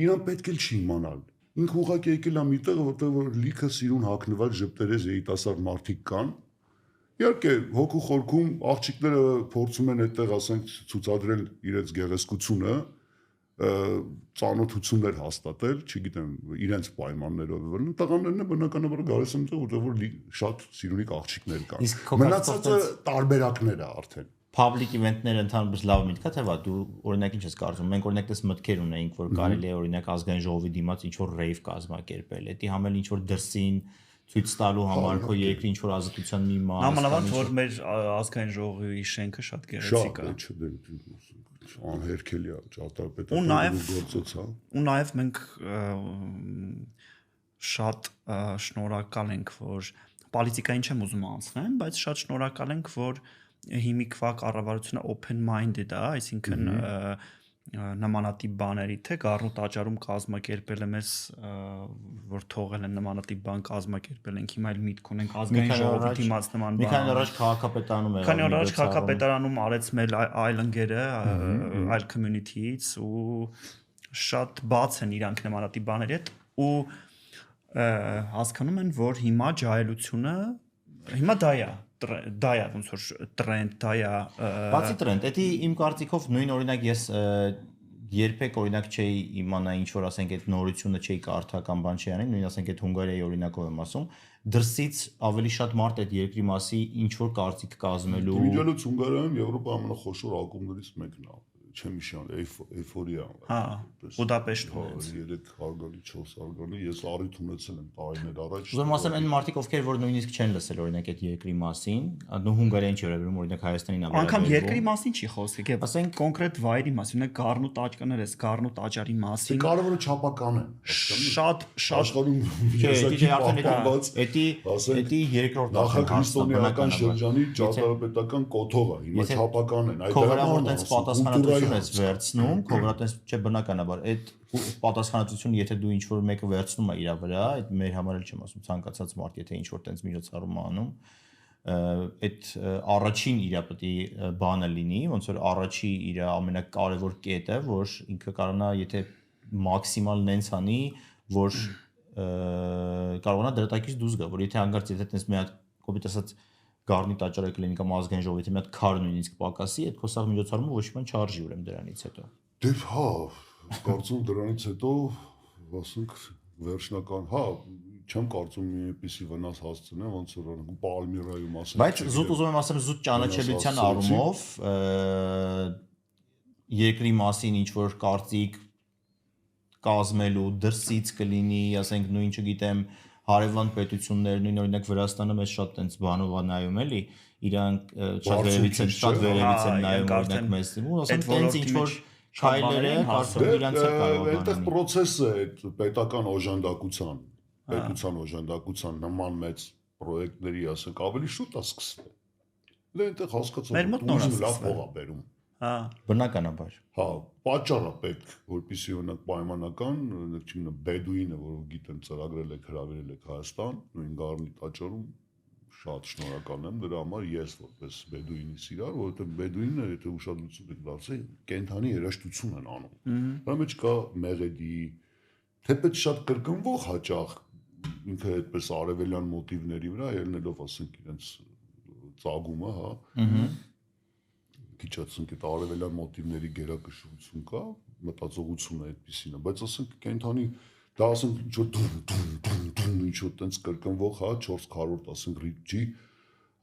իրան պետք է չի իմանալ։ Ինքը ուղղակի եկել է միտեղ, որտեղ որ լիքը սիրուն հագնված ժպտերես երիտասարդ մարդիկ կան։ Իհարկե, հոգու խորքում աղջիկները փորձում են այդտեղ, ասենք, ցուցադրել իրենց գեղեցկությունը, ծանոթություններ հաստատել, չգիտեմ, իրենց պայմաններով եւ տղաներն բնականաբար գալիս են այդտեղ, որտեղ որ շատ սիրունիկ աղջիկներ կան։ Մնացածը տարբերակներ է արդեն։ Public event-ները ընդհանրապես լավ միտք է, թե վա դու օրինակ ինչ ես կարծում։ Մենք օրինակ դες մտքեր ունեինք, որ կարելի է օրինակ ազգային ժողովի դիմաց ինչ որ rave կազմակերպել։ Դա համել ինչ որ դրսին ցույց տալու համար քո երկրի ինչ որ ազատության մի մաս։ Նամանավանդ որ մեր ազգային ժողովի շենքը շատ գեղեցիկ է։ Անհերքելի է, ճարտարապետական գործոց է։ Ու նաև մենք շատ շնորհակալ ենք, որ պոլիտիկային չեմ ուզում անցնեմ, բայց շատ շնորհակալ ենք, որ հիմիկվա կառավարությունը open minded է, այսինքն նմանատիպ բաների թե գառնու տաճարում կազմակերպել եմ ես որ թողել են նմանատիպ բան կազմակերպել ենք հիմա էլ միտք ունենք ազգային ժողովի դիմաց նման բան։ Մի քանի օր առաջ քաղաքապետարանում եղավ։ Քանի օր առաջ քաղաքապետարանում արեց մեր այլ ընկերը այլ community-ից ու շատ բաց են իրանք նմանատիպ բաների հետ ու հասկանում են որ հիմա ջահելությունը հիմա դա է ոնց որ տրենդ դա է բացի տրենդ դա իմ կարծիքով նույն օրինակ ես երբեք օրինակ չէի իմանա ինչ որ ասենք այդ նորությունը չէի կարդական բան չի անի նույն ասենք այդ Հունգարիայի օրինակով եմ ասում դրսից ավելի շատ մարդ այդ երկրի մասի ինչ որ կարծիք կազմելու Դիվիջալոց Հունգարիայում Եվրոպայի ամենախոշոր ակումբներից մեկն է չեմ հիշան էյֆորիա հա Բուդապեշտ 3 հարգալի 4 հարգալի ես առիթ ունեցել եմ տարիներ առաջ Ուզում ասեմ այն մարդիկ ովքեր որ նույնիսկ չեն լսել օրինակ այդ երկրի մասին նո Հունգարիային չի վերաբերում օրինակ Հայաստանին ա անգամ երկրի մասին չի խոսք եկե ասենք կոնկրետ վայրի մասին ունեք գառնու տաճկաներ ես գառնու տաճարի մասին կարևորը չափական է շատ աշխարհում էդի երկրորդ նախաքրիստոնեական շրջանի ճարտարապետական կոթողը հիմա չափական են այդ դրանից պատասխանատվություն ես վերցնում քո վրա տես չէ բնականաբար այդ պատասխանատվությունը եթե դու ինչ որ մեկը վերցնում է իր վրա այդ մեր համար էլ չեմ ասում ցանկացած մարդ եթե ինչ որ տենց միջոցառում անում այդ առաջին իր պետք է բանը լինի ոնց որ առաջի իր ամենակարևոր կետը որ ինքը կարողանա եթե մաքսիմալ նենց անի որ կարողանա դրտակից դուրս գա որ եթե հանգարց եթե տենց մի հատ կոպիտ ասած գառնի տաճարը կլինի կամ ազգային ժողովի մի հատ քար նույնիսկ պակասի այդ քոսաղ միջոցառումը ոչ մի բան չարժի ուրեմն դրանից հետո դե հա կարծում դրանից հետո ասենք վերջնական հա չեմ կարծում մի էպիսի վնաս հասցնեմ ոնց որ Պալմիրայում ասեմ բայց զուտ ուզում եմ ասեմ զուտ ճանաչելիության առումով երկրի մասին ինչ որ կարծիք կազմելու դրսից կլինի ասենք նույն չգիտեմ հարևան պետություններ նույն օրինակ Վրաստանը մեզ շատ տենց բանով է նայում էլի իրանք շատ վերևից են նայում օրինակ մեզ ու ասենք տենց ինչ որ քայլերը կարծում իրանք է կարող բանել այդտեղ process-ը այդ պետական օժանդակության պետության օժանդակության նման մեծ պրոյեկտների ասենք ավելի շուտ է սկսվել դե այնտեղ հասկացող լավ փող է բերում հա բնականաբար հա պատճառը պետք որպեսզի օրինակ պայմանական չգիտեմ բեդուինը որ գիտեն ծրագրել է հրավիրել է Հայաստան նույն գառնի տաճարում շատ շնորհակալ եմ դրա համար ես որպես բեդուինի սիրար որովհետև բեդուինները եթե ուշադրություն եք դարձել կենթանի երաժշտություն են անում դրա մեջ կա մեղեդի թեպետ շատ կրկնվող հաճախ ինքը այդպես արևելյան մոտիվների վրա ելնելով ասենք իրենց ծագումը, հա։ Քիչ ասենք այդ արևելյան մոտիվների գերակշռություն կա, մտածողությունը այդպեսին է, բայց ասենք կենթանի դա ասենք ինչ որ տենց կրկնվող, հա, 4 քառորդ ասենք ռիթմի,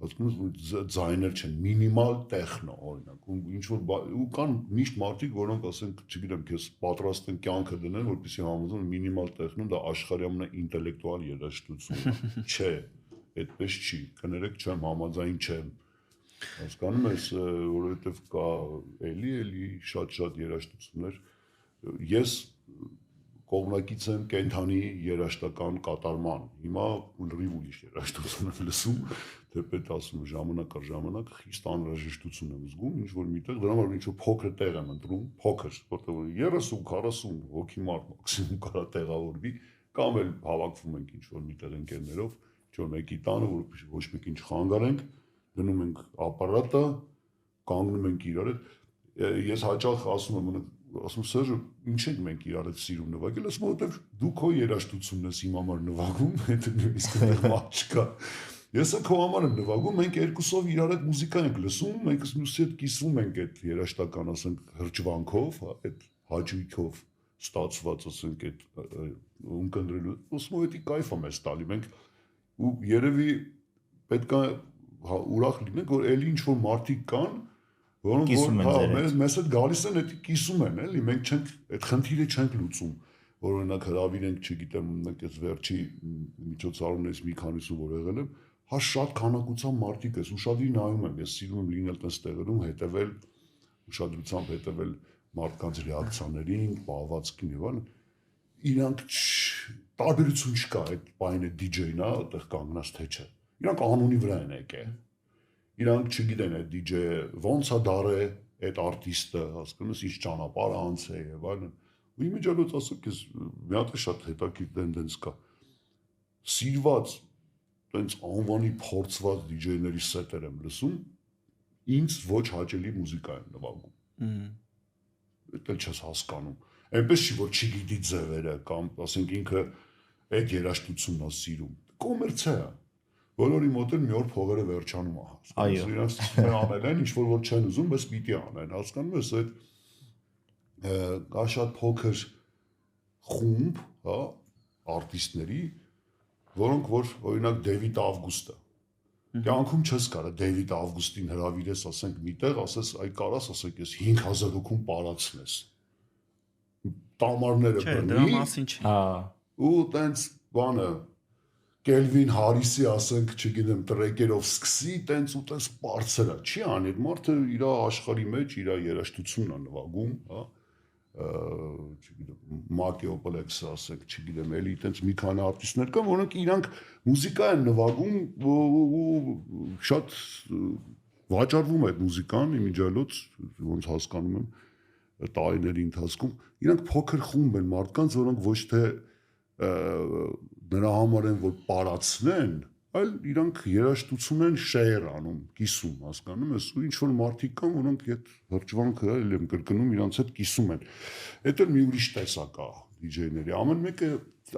ասում ձայներ չեն, մինիմալ տեխնո, օրինակ, ինչ որ ու կան միշտ մարդիկ, որոնք ասենք, չգիտեմ, քեզ պատրաստ են կյանքը դնել, որպեսզի համոզեն մինիմալ տեխնոն դա աշխարհի ամենաինտելեկտուալ երաժշտությունն է, չէ, այդպես չի, կներեք չեմ համաձայն չեմ, հասկանում ես, որովհետև կա էլի շատ երաժշտություններ, ես կողմնակից եմ կենթանի երաժշտական կատարման, հիմա լրիվ ուրիշ երաժշտություն եմ լսում, թեպետ ասում ժամանակ առ ժամանակ խիստ անհրաժեշտություն եմ զգում, ինչ որ միտեղ, դրա համար ինչ որ փոքր տեղ եմ ընտրում, փոքր, որտեղ 30-40 հոգի մարդ մաքսիմում կարա տեղավորվի, կամ էլ հավաքվում ենք ինչ որ միտեղ ընկերներով, ինչ որ մեկի տանը, որովհետև ոչ մեկին չխանգարենք, գնում ենք ապարատը, կանգնում ենք իրար հետ, ես հաճախ ասում Սերժը, ինչ ենք մենք իրար հետ սիրում նվագել, ասում որովհետև դու քո երաժշտությունն ես իմ համար նվագում, հետո նույնիսկ մատ չկա։ Ես քո համար եմ նվագում, մենք երկուսով իրար հետ մուզիկա ենք լսում, մենք մյուսի հետ կիսվում ենք այդ երաժշտական, ասենք, հրճվանքով, այդ հաճույքով ստացված, ասենք, այդ ունկնդրելու, ասում որ դա կայֆ է մեզ տալի, մենք ու երևի պետք է ուրախ լինենք, որ էլի ինչ որ մարդիկ կան, որոնք մեզ հետ գալիս են, այդ կիսում են, էլի, մենք չենք, այդ խնդիրը չենք լուծում, որ օրինակ հրավիրենք, չգիտեմ, մենք այս վերջի միջոցառումներից մի քանիսը որ եղել եմ, հա շատ քանակությամբ մարդիկ ես, ուշադրի նայում եմ, ես սիրում եմ լինել տես տեղերում, հետևել, ուշադրությամբ հետևել մարդկանց ռեակցիաներին, պահվածքին եւ այլն, իրանք տարբերություն չկա այդ բանը DJ-ն է, այդտեղ կանգնած թե չէ։ Իրանք անունի վրա են եկել։ Իրանք չգիտեն այդ DJ-ը ոնց է դարե այդ արտիստը, հասկանում ես, ինչ ճանապարհ անցե եւ այլն։ Ու իմիջիալոց ասեմ, ես մի հատ շատ հետաքրքիր տենդենս կա։ Սիրված տենց անվանի փորձված DJ-ների սետեր եմ լսում, ինձ ոչ հաճելի մուզիկա են նվագում։ Դա չես հասկանում։ Այնպես չի որ չգիտի ձևերը կամ ասենք ինքը այդ երաժշտությունն է սիրում։ Կոմերցիա է։ Բոլորի մոտ էլ մի օր փողերը վերջանում է, հասկանում ես, իրանց անել են, ինչ որ չեն ուզում, բայց պիտի անեն, հասկանում ես, այդ կա շատ փոքր խումբ, հա, արտիստների, որոնք որ օրինակ Դեվիդ Ավգուստը, կյանքում չես կարա Դեվիդ Ավգուստին հրավիրես, ասենք միտեղ, ասես, այ կարաս, ասեք, ես 5000 հոգում պարացնես, տամարները բռնի, ու տենց բանը Կելվին Հարիսի, ասենք, չգիտեմ, տրեկերով սկսի, տենց ու տենց բարձր է, չի անի, այդ մարդը իր աշխարհի մեջ իր երաժշտությունն է նվագում, հա, չգիտեմ, Մակեոպոլեքսը, ասենք, չգիտեմ, էլի տենց մի քանի արտիստներ կան, որոնք իրանք մուզիկա են նվագում ու շատ վաճառվում է այդ մուզիկան իմիջիալոց, ոնց հասկանում եմ, տարիների ընթացքում, իրանք փոքր խումբ են մարդկանց, որոնք ոչ թե նրա համար են, որ պարացնեն, այլ իրանք երաժշտություն են շեյր անում, կիսում, հասկանում ես, ու ինչ-որ մարդիկ կան, որոնք այդ հրճվանքը էլ եմ կրկնում, իրանց հետ կիսում են։ Այդ էլ մի ուրիշ տեսակ է DJ-ների, ամեն մեկը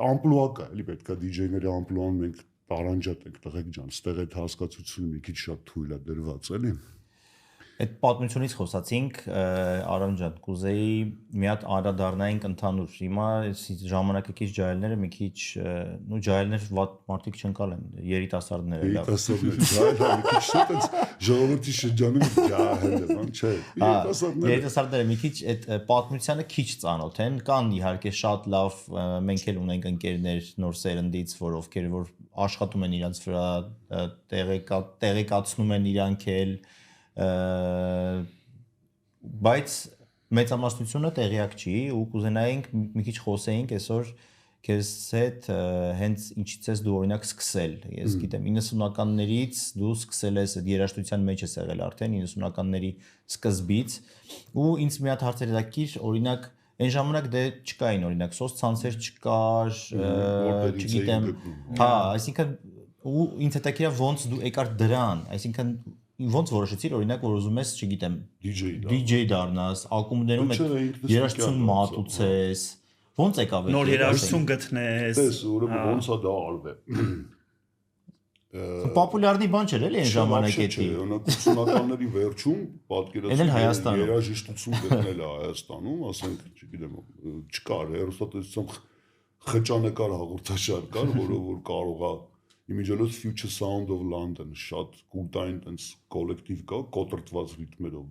ամպլուա կա, էլի պետք է DJ-ների ամպլուան մենք տարանջատ ենք, տղեկ ջան, ստեղ այդ հասկացությունը մի քիչ շատ թույլ է դրված, էլի։ Այդ պատմությունից խոսացինք, Արամ ջան, կուզեի մի հատ անդրադառնայինք ընդհանուր։ Հիմա ժամանակը քիչ ջահելները մի քիչ, նու ջահելներ վատ մարդիկ չընկալ են, երիտասարդները լավ։ Երիտասարդները, մի քիչ շատ է ժողովրդի շրջանում ջահել է, բան չէ։ Երիտասարդները մի քիչ այդ պատմությանը քիչ ծանոթ են, կան իհարկե շատ լավ, մենք էլ ունենք ընկերներ նոր սերնդից, որ ովքեր որ աշխատում են իրանց վրա, տեղեկացնում են իրանք էլ բայց մեծամասնությունը տեղյակ չի ու կուզենայինք մի քիչ խոսեինք այսօր քեզ հետ հենց ինչից ես դու օրինակ սկսել ես գիտեմ 90-ականներից դու սկսել ես այդ երաժշտության մեջ ես եղել արդեն 90-ականների սկզբից ու ինձ մի հատ հարցեր հետաքրքիր օրինակ այն ժամանակ դե չկային օրինակ սոցցանցեր չկար չգիտեմ հա այսինքն ու ինձ հետաքրքիր ոնց դու եկար դրան այսինքն ոնց որոշեցիր օրինակ որ ուզում ես, չգիտեմ, DJ դառնաս, ակումբներում երաժշտություն մատուցես, ոնց եկավ այդ նոր երաժշտություն գտնես։ Տես, ուրեմն ոնց է դա արվել։ Պոպուլյարնի բան չէր էլի այն ժամանակետի։ Օրինակ 80-ականների վերջում պատկերացրու երաժշտություն գտնել է Հայաստանում, ասենք, չգիտեմ, չկար, հեռուստատեսությամբ խճանկար հաղորդաշար կար, որը որ կարող է իմիջիալոց Future Sound of London շատ կուլտային տենց կոլեկտիվ կա, կոտրտված ռիթմերով,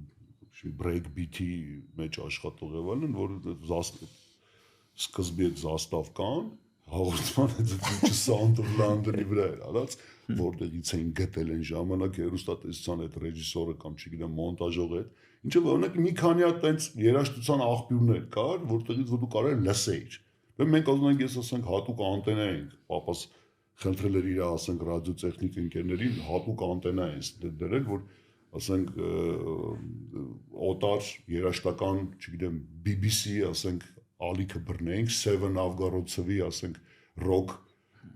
breakbeat-ի մեջ աշխատող եղան, որ սկզբի այդ զաստավ կան, հաղորդման այդ Future Sound of London-ի վրա էր արած, որտեղից էին գտել այն ժամանակ հեռուստատեսության այդ ռեժիսորը կամ չգիտեմ մոնտաժողը, ինչը օրինակ մի քանի հատ տենց երաժշտության աղբյուրներ կար, որտեղից որ դու կարող ես լսեիր։ Մենք ասենք ես ասենք հատուկ անտենա ենք, պապաս խնդրել էր իր ասենք ռադիոտեխնիկ ընկերներին հատուկ անտենա են դրել, որ ասենք օտար երաժշտական, չգիտեմ, BBC, ասենք ալիքը բռնենք, Seven Novgorod-ի, ասենք ռոք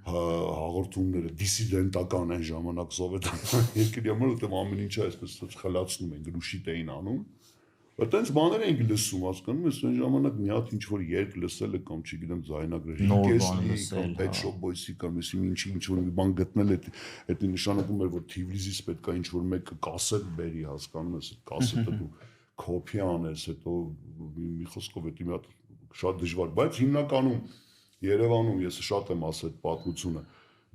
հաղորդումները դիսիդենտական այն ժամանակ սովետական երկրի համար, որտեղ ամեն ինչը այսպես խլացնում են, գրուշիտ էին անում։ Այդտենց բաներ ենք լսում, հասկանում ես, այն ժամանակ մի հատ ինչ-որ երգ լսելը կամ չգիտեմ ձայնագրել, Կեսլի կամ Pet Shop Boys-ի կամ ինչ-որ մի բան գտնել է, դա նշանակում էր, որ Թիֆլիսից պետք է ինչ-որ մեկը կասետ բերի, հասկանում ես, այդ կասետը դու կոպի անես, հետո մի խոսքով դա մի հատ շատ դժվար, բայց հիմնականում Երևանում ես շատ եմ ասել այդ պատմությունը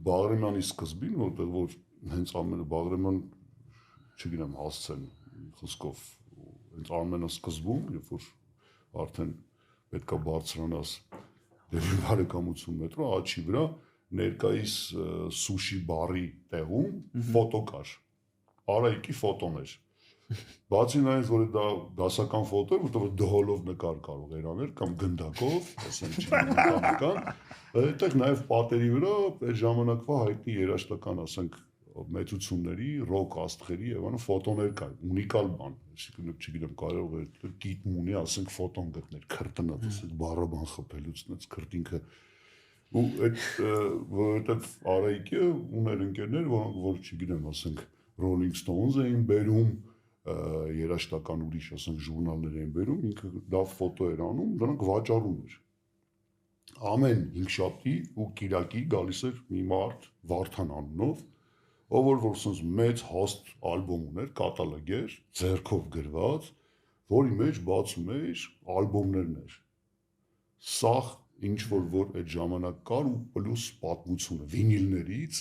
Բաղրամյանի սկզբին, որտեղ որ հենց ամենը Բաղրամյան, չգիտեմ, հասցեն խոսքով հենց ամենասկզբում, երբ որ արդեն պետքա բարձրանաս դեպի բարեկամություն մետրո, աչի վրա ներկայիս սուշի բարի տեղում ֆոտո կար, Արայիկի ֆոտոն էր, բացի նայից, որ դա դասական ֆոտո էր, որտեղ դհոլով նկար կարող էր անել, կամ գնդակով, ասենք չգիտեմ, այդտեղ նաև պատերի վրա այդ ժամանակվա հայտնի երաժշտական, ասենք, մեծությունների, ռոք աստղերի եւ անո ֆոտոներ կար, ունիկալ բան, այսինքն չգիտեմ, կարող է գիտմ ունի, ասենք ֆոտոն գտներ, քրտնած, ասենք բառաբան խփելուց, այնց քրտինքը ու այդ որովհետեւ Արայիկը ուներ ընկերներ, որոնք որ չգիտեմ, ասենք Rolling Stones էին բերում, երաժշտական ուրիշ, ասենք ժուրնալներ էին բերում, ինքը լավ ֆոտո էր անում, դրանք վաճառում էր։ Ամեն հինգշաբթի ու կիրակի գալիս էր մի մարդ Վարդան անունով, ով որ սենց մեծ հաստ ալբոմ ուներ, կատալոգ էր, ձեռքով գրված, որի մեջ բացում էր ալբոմներն էր։ Սաղ ինչ որ այդ ժամանակ կար ու պլյուս պատմությունը վինիլներից,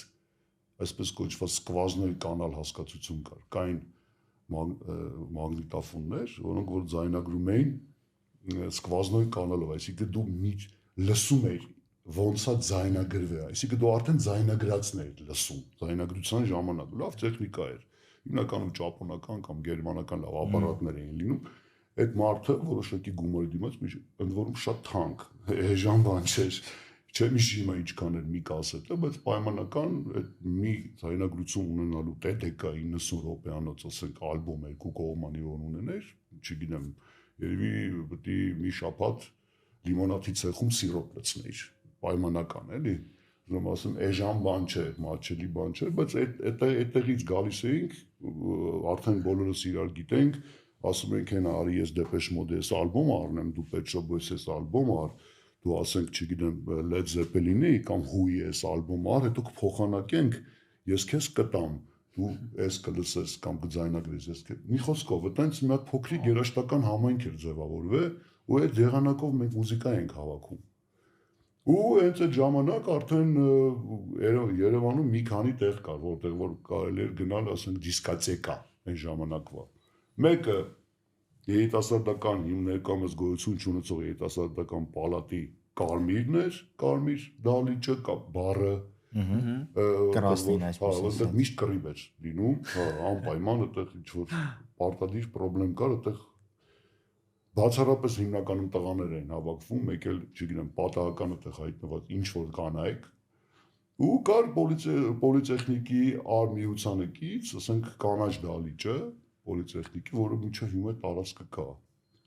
այսպես կոչված սկվազնոյ կանալ հասկացություն կար, կային մագնիտոֆոններ, որոնք որ ձայնագրում էին սկվազնոյ կանալով, այսինքն դու լսում էիր ոնց է ձայնագրվել, այսինքն դու արդեն ձայնագրածն էիր լսում, ձայնագրության ժամանակ, լավ տեխնիկա էր, հիմնականում ճապոնական կամ գերմանական լավ ապարատներ էին լինում, այդ մարդը որոշակի գումարի դիմաց, ընդ որում շատ թանկ, էժան բան չէր, չէ մի շիմա ինչքան էր մի կասետը, բայց պայմանական մի ձայնագրություն ունենալու TDK 90 րոպեանոց, ասենք ալբոմ երկու կողմանի որ ունեներ, չգիտեմ, երևի պետք է մի շաբաթ լիմոնադի ցեխում սիրոպ լցնեիր, պայմանական էլի, ուզում ասեմ էժան բան չէ, մատչելի բան չէ, բայց այդտեղից գալիս էինք, արդեն բոլորս իրար գիտենք, ասում ենք հեն արի ես Depeche Mode-ի ալբոմ առնեմ, դու Pet Shop Boys-ի ալբոմ առ, դու ասենք, չգիտեմ, Led Zeppelin-ի կամ Who-ի այս ալբոմ առ, հետո կփոխանակենք, ես քեզ կտամ, դու այս կլսես կամ կձայնագրես, ես մի խոսքով, այտենց մի հատ փոքրիկ երաժշտական համայնք էր ձևավորվել, ու այդ եղանակով մենք մուզիկա ենք հավաքում։ Ու հենց այդ ժամանակ արդեն Երևանում մի քանի տեղ կար, որտեղ որ կարելի էր գնալ, ասենք, դիսկոտեկա այն ժամանակվա։ Մեկը երիտասարդական ներկայումս գոյություն չունեցող երիտասարդական պալատի կարմիրն էր, կարմիր դալիճը կամ բառը, կրաստին այսպես ասած, միշտ կռիվ էր լինում, անպայման այդտեղ ինչ-որ պարտադիր պրոբլեմ կար, այդտեղ բացառապես հիմնականում տղաներ էին հավաքվում, մեկ էլ, չգիտեմ, պատահական այդտեղ հայտնված ինչ-որ կանայք, ու կար պոլիտեխնիկի արմիությանը կից, ասենք կանաչ դալիճը, պոլիտեխնիկի, որը մինչև հիմա տարածքը կա։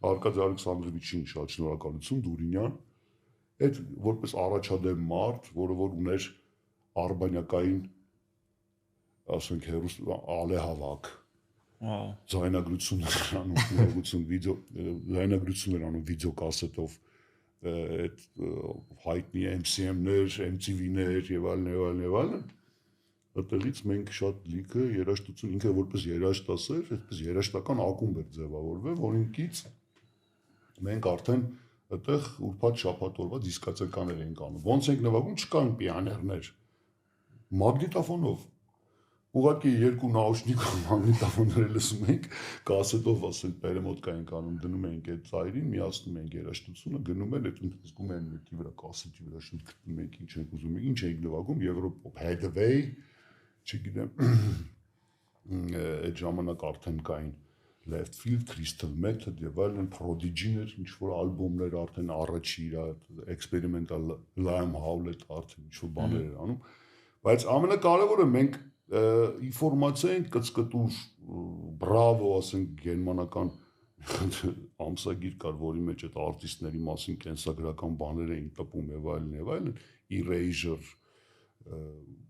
Արկադի Ալեքսանդրովիչին շատ շնորհակալություն, Դուրինյան, այդ որպես առաջադեմ մարդ, որը որ ուներ արբանյակային, ասենք ալեհավաք, ձայնագրություններ անում վիդեոկասետով, այդ հայտնի MCM-ներ, MTV-ներ եւ այլն, այդտեղից մենք շատ լիքը երաժշտություն ինքը որպես երաժշտասեր, այդպես երաժշտական ակումբ էր ձևավորվել, որին կից մենք արդեն այդտեղ ուրբաթ շաբաթ օրվա դիսկոտեկաներ էինք անում։ Ոնց ենք նվագում, չկան պիաներներ։ Մագնիտոֆոնով ուղղակի երկու նաուշնիկով մագնիտոֆոնները լսում ենք, կասետով ասենք պերեմոտկա ենք անում, դնում ենք այդ ծայրին, միացնում ենք երաժշտությունը, գնում են այդ զգում են մեկի վրա, կասետի վրա շուտ գտնում ենք ինչ ենք ուզում, ինչ ենք նվագում, Եվրոպոպ, Headway, չգիտեմ, այդ ժամանակ արդեն կային Left Field, Crystal Method եւ այլն Prodigy-ներ, ինչ որ ալբոմներ արդեն առաջի իր experimental Liam Howlett արդեն ինչ որ բաներ էր անում, բայց ամենակարևորը մենք ինֆորմացիա ենք կծկտուր, բրավո, ասենք գերմանական ամսագիր կար, որի մեջ այդ արտիստների մասին կենսագրական բաներ էին տպում եւ այլն, Erasure,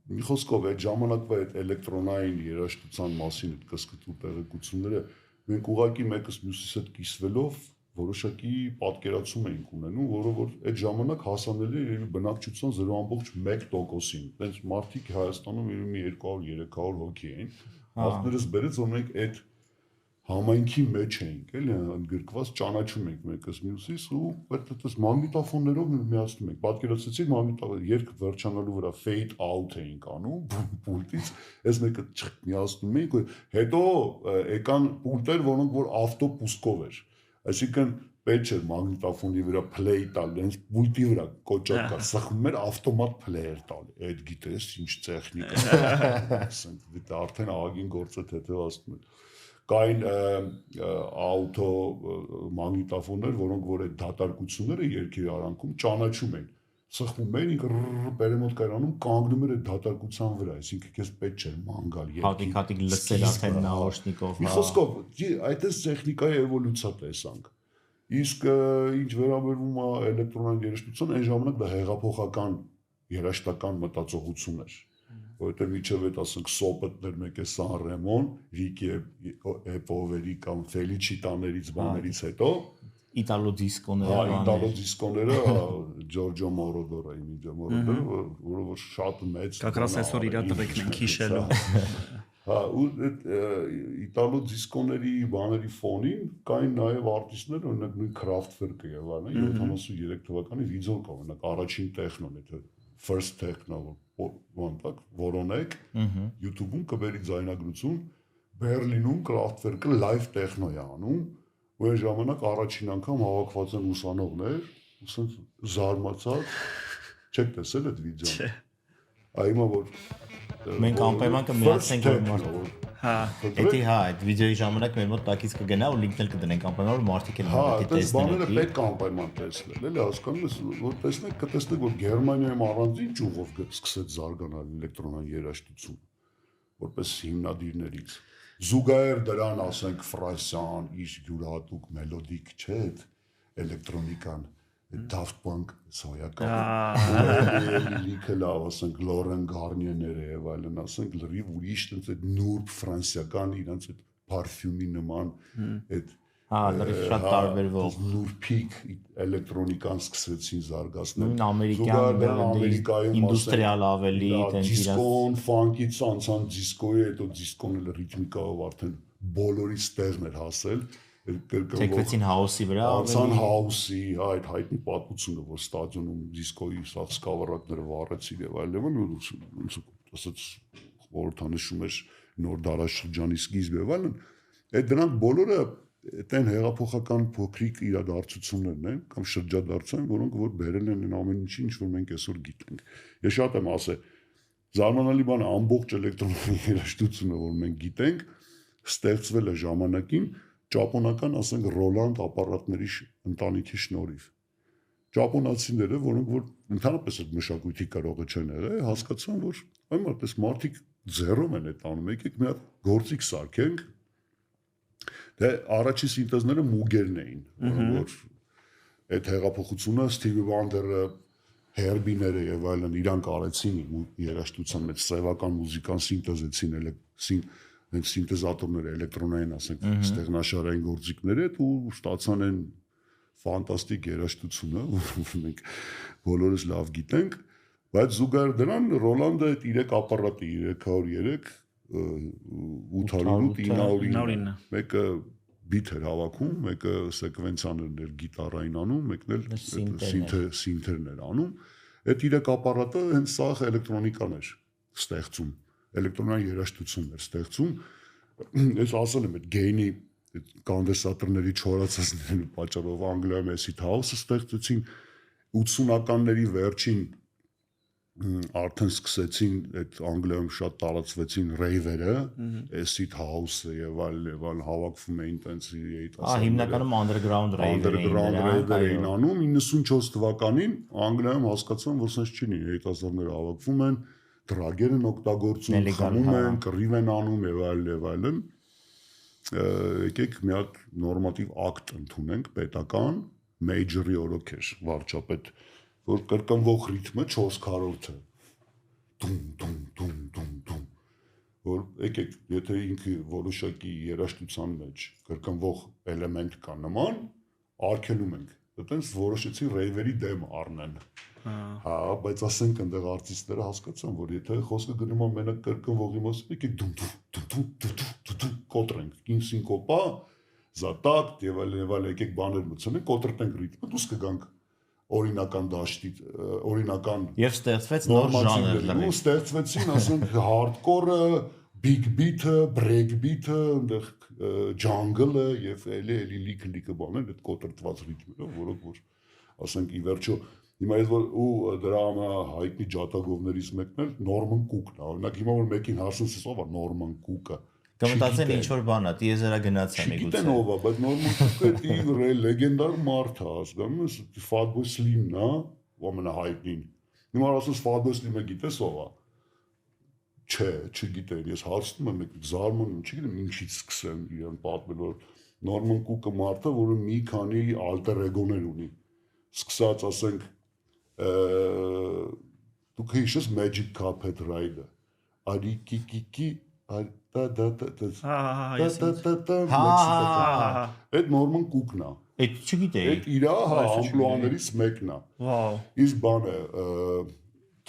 մի խոսքով այդ ժամանակվա այդ էլեկտրոնային երաժշտության մասին այդ կծկտուր տեղեկությունները մենք ուղղակի մեկս մյուսից հետ կիսվելով որոշակի պատկերացում էինք ունենում, որը որ այդ ժամանակ հասանելի էր բնակչության 0.1%-ին։ Տենց մարդիկ Հայաստանում մի 200-300 հոգի էին։ Ախներս բերեց, որ մենք այդ համայնքի մեջ էինք, էլի ընդգրկված ճանաչում ենք մեկս մյուսից ու այդպես մագնիտոֆոններով միացնում ենք։ Պատկերացրեցիք մագնիտոֆոն երգ վերջանալու վրա fade out էինք անում պուլտից, այս մեկը միացնում էինք, հետո եկան պուլտեր, որոնք որ ավտոպուսկով էր։ Այսինքն պետք չէր մագնիտոֆոնի վրա play տալ, հենց պուլտի վրա կոճակ կար, սխում էր ավտոմատ player տալ։ Այդ գիտես ինչ տեխնիկա, ասենք դա արդեն աղագին գործը թեթևացնում էր։ Կային աուտո մագնիտոֆոններ, որոնք որ այդ դատարկությունները երկրի արանքում ճանաչում են։ Սխվում էին, ինքը պերեմոտ կայանում կանգնում էր այդ դատարկության վրա, այսինքն քեզ պետք չէր ման գալ երկրի։ Հատիկ լսել արդեն նաուշնիկով։ Մի խոսքով, այդպես տեխնիկայի էվոլյուցիա տեսանք։ Իսկ ինչ վերաբերում է էլեկտրոնային երաժշտություն, այն ժամանակ դա հեղափոխական երաժշտական մտածողություն էր։ Որտեղ միջև այդ ասենք սոպետներ մեկ է Սան Ռեմոն, Ռիկի Էպովերի կամ Ֆելիչիտաներից բաներից հետո Իտալո դիսկոները, Իտալո դիսկոները, Ջորջո Մորոդորը, որը որ շատ մեծ Կակրաս այսօր իր տղեկն ենք հիշելու։ Հա, ու այդ Իտալո դիսկոների բաների ֆոնին կային նաև արտիստներ, օրինակ նույն Kraftwerk-ը եւ այլն, 73 թվականի Վիձոկը, օրինակ առաջին տեխնոն է, First Techno, որոնեք YouTube-ում կբերի ձայնագրություն, Բերլինում Kraftwerk-ը live techno է անում, ու այն ժամանակ առաջին անգամ հավաքված են ուսանողներ, ուսանց զարմացած, չեք տեսել այդ վիդեոն։ Այմա որ մենք անպայման կմիացնենք Հա, Էդի հա, այդ վիդեոյի ժամանակ մեր մոտ տակից կգնա ու լինքն էլ կդնենք անպայման որ մարդիկ էլ հա, այս բաները պետք է անպայման տեսնել, էլի հասկանում ես, որ տեսնեք, կտեսնեք, որ Գերմանիայում առանձին ճյուղով սկսեց զարգանալ էլեկտրոնային երաժշտություն, որպես հիմնադիրներից։ Զուգահեռ դրան, ասենք, Ֆրանսիան իր յուրահատուկ մելոդիկ չէ, էլեկտրոնիկան, Daft Punk սոյական, լիքը լավ, ասենք, Լորեն Գարնիեները եւ այլն, ասենք, լրիվ ուրիշ տենց այդ նուրբ ֆրանսիական իրանց այդ պարֆյումի նման այդ հա, լրիվ շատ տարբերվող նուրբիկ էլեկտրոնիկան սկսեցին զարգացնել։ Ամերիկայում ինդուստրիալ ավելի տենց դիսկոն, ֆանկից անցան դիսկոյի, հետո դիսկոն էլ ռիթմիկայով արդեն բոլորից տեղն էր հասել։ Թեքվեցին հաուսի վրա, անցան հաուսի, այդ հայտնի պատմությունը, որ ստադիոնում դիսկոյի սաղ սկավառակները վառեցին եւ այլն, ասած խորհրդանշում էր նոր դարաշրջանի սկիզբը եւ այլն, այդ դրանք բոլորը այդեն հեղափոխական փոքրիկ իրադարձություններն են կամ շրջադարձային, որոնք որ բերել են ամեն ինչի, ինչ որ մենք այսօր գիտենք։ Ես շատ եմ ասել, զարմանալի բան է, ամբողջ էլեկտրոնային երաժշտությունը, որ մենք գիտենք, ստեղծվել է ժամանակին ճապոնական, ասենք, Ռոլանդ ապարատների ընտանիքի շնորհիվ։ Ճապոնացիները, որոնք որ ընդհանրապես այդ մշակույթի կարողը չեն եղել, հասկացան, որ այմ այդպես մարդիկ ձեռով են այդ անում, եկեք մի հատ գործիք սարքենք։ Դե առաջի սինտեզները մուգերն էին, որ այդ հեղափոխությունը Սթիվի Վանդերը, Հերբիները եւ այլն իրանք արեցին երաժշտության մեջ սևական մուզիկան սինտեզեցին, հենց սինտեզատորները էլեկտրոնային, ասենք, ստեղնաշարային գործիքներ հետ ու ստացան են ֆանտաստիկ երաժշտությունը, որ մենք բոլորս լավ գիտենք, Բայց զուգահեռ դրան Ռոլանդը այդ 3 ապարատի 303 808 909 մեկը բիթ էր հավաքում, մեկը սեկվենցիաներ էր գիտարային անում, մեկն էլ սինթերն էր անում։ Այդ 3 ապարատը հենց սա էլեկտրոնիկան էր ստեղծում, էլեկտրոնային երաժշտություն էր ստեղծում։ Ես ասել եմ այդ գեյնի կոնդենսատորների չորացածների պատճառով Անգլիայում acid house-ը ստեղծեցին 80-ականների վերջին արդեն սկսեցին այդ Անգլիայում շատ տարածվեցին ռեյվերը, acid house-ը եւ այլ հավաքվում էին տենց երիտասարդները։ Հիմնականում underground rave-եր էին անում 94 թվականին Անգլիայում հասկացան, որ sense չի լինի, երիտասարդները հավաքվում են, դրագեր են օգտագործում, խմում են, կռիվ են անում եւ այլն։ Եկեք մի հատ նորմատիվ ակտ ընդունենք պետական major-ի օրոք էր վարչապետ որ կրկնվող ռիթմը 4/4-ը դում որ եկեք եթե ինքը որոշակի երաժշտության մեջ կրկնվող էլեմենտ կա նման արգելում ենք այտենց որոշեցի ռեյվերի դեմ առնեն հա բայց ասենք այնտեղ արտիստները հասկացան որ եթե խոսքը գնում է մենակ կրկնվողի մասին եկեք դում կոտրենք կինսինկոպա զատակ եւ այլ եկեք բաներ մտցնենք կոտրտենք ռիթմը դուս կգանք օրինական դաշտի օրինական եւ ստեղծվեց նոր ժանր ու ստեղծվեցին ասենք hardcore-ը big beat-ը break beat-ը այնտեղ jungle-ը եւ էլի լիքը բաներ այդ կոտրտված ռիթմերով որոնք որ ասենք ի վերջո հիմա ես որ ու դրա հայտնի ջատագովներից մեկն էլ Նորման Կուկն է օրինակ հիմա որ մեկին հարցնես ով է Նորման Կուկը կմտածեն ինչ որ բան է տիեզերա գնացա միգուցե Չգիտեն ով է բայց Նորման Կուկը լեգենդար մարդ է հասկանում ես Fatboy Slim-ն է ամենահայտնին հիմա ասես Fatboy Slim-ը գիտես ով է չէ չգիտեն ես հարցնում եմ եք զարմանում չգիտեմ ինչից սկսեմ իրեն պատմել որ Նորման Կուկը մարդը որը մի քանի alter ego-ներ ունի սկսած ասենք դուք հիշես Magic Carpet Ride-ը արի կիկիկի Այդ Նորման Կուկն է Այդ չգիտեի Այդ իրա ամպլուաներից մեկն է Վաու Իսկ բանը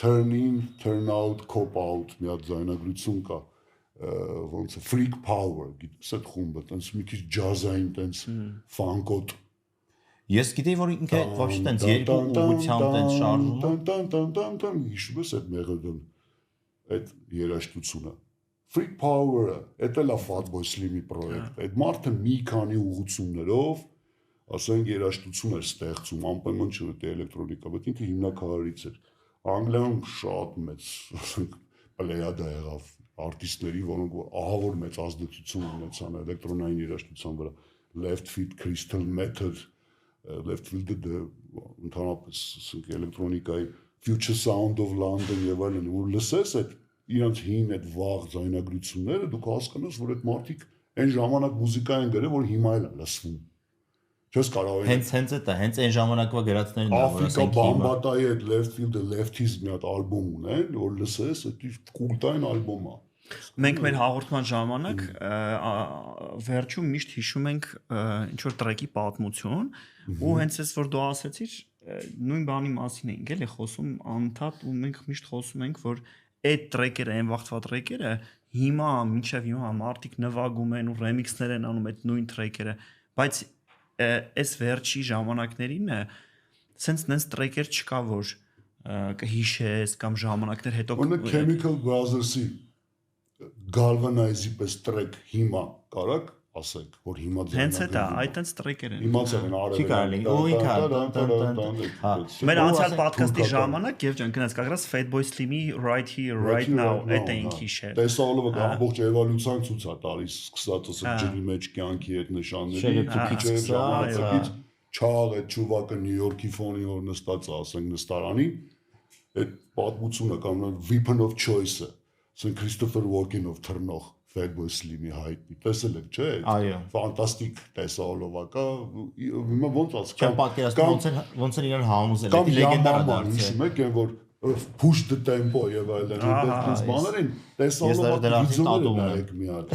turn in turn out cop out մի հատ ձայնագրություն կա ոնց է freak power գիտես այդ խումբը տենց մի քիչ ջազային տենց ֆանկոտ Ես գիտեի որ ինքը ոչ տենց երկու ուղղությամբ տենց շարժում հիշում ես այդ մեղեդոն այդ երաժշտությունը Freak Power-ը, դա լա Fatboy Slim-ի պրոյեկտ։ Այդ մարդը մի քանի ուղղություններով, ասենք երաժշտություն էր ստեղծում, անպայման չէ դա էլեկտրոնիկա, բայց ինքը հիմնակարարից էր։ Անգլիայում շատ մեծ, ասենք, պլեյադա եղավ արտիստների, որոնք ահավոր մեծ ազդեցություն ունեցան էլեկտրոնային երաժշտության վրա։ Left Field, Crystal Method, Left Field-ը ընդհանրապես, ասենք, էլեկտրոնիկայի Future Sound of London եւ այլն, որ լսես այդ իրանց հին այդ վաղ ձայնագրությունները դուք հասկանաս որ այդ մարդիկ այն ժամանակ մուզիկա են գրել որ հիմա էլ է լսվում չես կարող հենց դա հենց այն ժամանակվա գրածներն են որ ասենք Բամբատայի այդ Left Field-ը Lefties մի հատ ալբոմ ունեն որ լսես դա կուլտային ալբոմ է մենք մեր հաղորդման ժամանակ վերջում միշտ հիշում ենք ինչ որ տրեկի պատմություն ու հենց այս որ դու ասեցիր նույն բանի մասին ենք էլի խոսում անդադ ու մենք միշտ խոսում ենք որ այդ տրեկերը, այն վաղվա տրեկերը հիմա մինչև հիմա մարդիկ նվագում են ու ռեմիքսներ են անում այդ նույն տրեկերը, բայց այս վերջի ժամանակներին է սենց նենց տրեկեր չկա որ կհիշես կամ ժամանակներ հետո Chemical Brothers-ի Galvanize-ի պես տրեք հիմա կարակ ասեք որ հիմա հենց դա այդտենց տրեկեր են իմացել են արել չի կարելի ու ինքա մեր անցյալ ոդքասթի ժամանակ եւ ջան գնաց կագրած Fatboy Slim-ի Right Here Right Now այդ էինք հիշել տեսալովը ամբողջ էվոլյուցիան ցույց է տալիս սկսած ասեք ջրի մեջ կյանքի այդ նշանների քիչ ժամանակից չաղ այդ ճուվակը Նյու Յորքի ֆոնի որ նստած է ասենք նստարանի այդ պատմությունը կամ Weapon of Choice-ը ասենք Christopher Walken-ով թռնող Fatboy Slim-ի հայտնի, տեսել եք, չէ՞։ Այո։ Ֆանտաստիկ տեսալովակա, հիմա ոնց ասած։ Չեմ պատկերացնում ոնց են իրեն համոզել, դա լեգենդար է դարձել։ Հիշում եք, որ push the tempo եւ այլն այդպես բաներ են տեսալով վիդեոներ նայեք մի հատ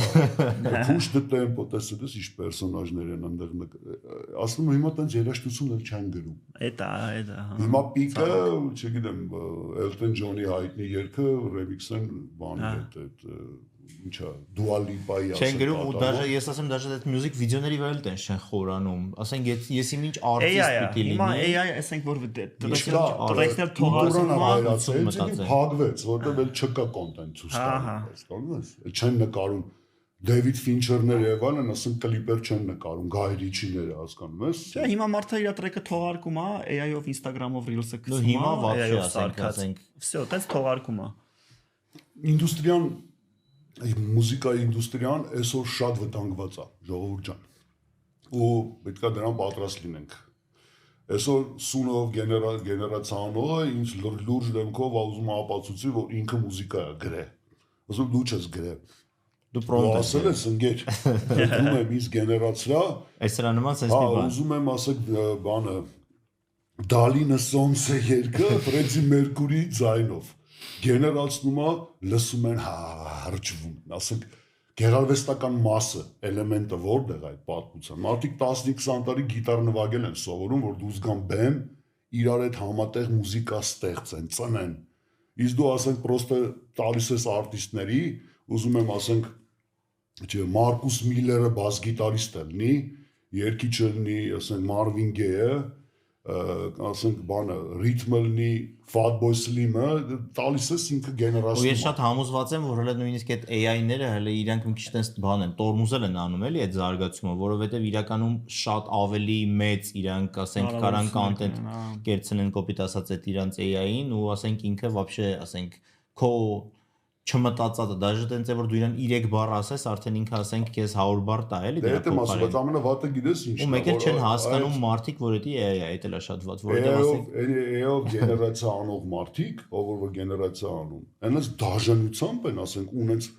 push the tempo տեսես ինչ պերսոնաժներ են այնտեղ ասում եմ հիմա տենց երաժշտություն էլ չեն գրում Էտա հիմա պիկը չգիտեմ Elton John-ի հայտնի երգը remix-ն բանի այդ ինչա Dua Lipa-ի չեն գրում ու դաժե ես ասեմ դաժե այդ music վիդեոների վրա էլ տեն չեն խորանում ասենք ես ինչ արտիստ պիտի լինի հիմա AI ասենք որ տրեքներ թողարկում փակվեց որտեղ էլ չկա կոնտենտ ցույց տալու հասկանում ես չեն նկարում David Fincher-ները եւ այլն ասենք կլիպեր չեն նկարում Guy Ritchie-ները հասկանում ես չէ հիմա մարդը իր տրեքը թողարկում է AI-ով Instagram-ով Reels-ը գցում հիմա вообще ասենք всё տես թողարկում է ինդուստրիան մուզիկայի ինդուստրիան այսօր շատ վտանգված է ժողովուրդ ջան ու պետքա դրան պատրաստ լինենք այսօր Սունով գեներացիանով ինձ լուրջ դեմքով ուզում է ապացուցի որ ինքը մուզիկա է գրե ասում դու չես գրե դու պրոմպտ ասել ես ընկեր դու եմ ինձ գեներացրա այս սրա նման sense մի բան ուզում եմ ասեք բանը Դալինը Սոնսը երգը Ֆրեդի Մերկուրիի ձայնով գեներացնում է լսում են հարճվում ասենք գեղարվեստական մասը էլեմենտը որտեղ այդ պատմության մարդիկ 15-20 տարի գիտար նվագել են սովորում որ դուս գան բեմ իրար հետ համատեղ մուզիկա ստեղծեն ծնեն իսկ դու ասենք պրոստը տալիս ես արտիստների ուզում եմ ասենք չէ Մարկուս Միլերը բաս գիտարիստ է լինի երգիչը լինի ասենք Մարվին Գեյը ասենք բանը ռիթմը լինի Fatboy Slim-ը տալիս է ինքը գեներացիա։ Ու ես շատ համոզված եմ, որ հələ նույնիսկ այդ AI-ները հələ իրանք մի քիչ տես բան են, տորմուզել են անում էլի այդ զարգացումը, որովհետև իրականում շատ ավելի մեծ իրանք ասենք կարան կոնտենտ կերցնեն կոպիտ ասած այդ իրանք AI-ին ու ասենք ինքը вообще ասենք քո չմտածածը դաժե տենց է որ դու իրան 3 բառ ասես արդեն ինքը ասենք քեզ 100 բառ տա էլի դրա փոխարեն բայց ամենավատը գիտես ինչն է ու մեկ էլ չեն հասկանում մարդիկ որ դա AI-ա դա էլ շատ ված որովհետև ասենք AI-ով գեներացիա անող մարդիկ ով որ գեներացիա անում այնպես դաժանությամբ են ասենք ունենց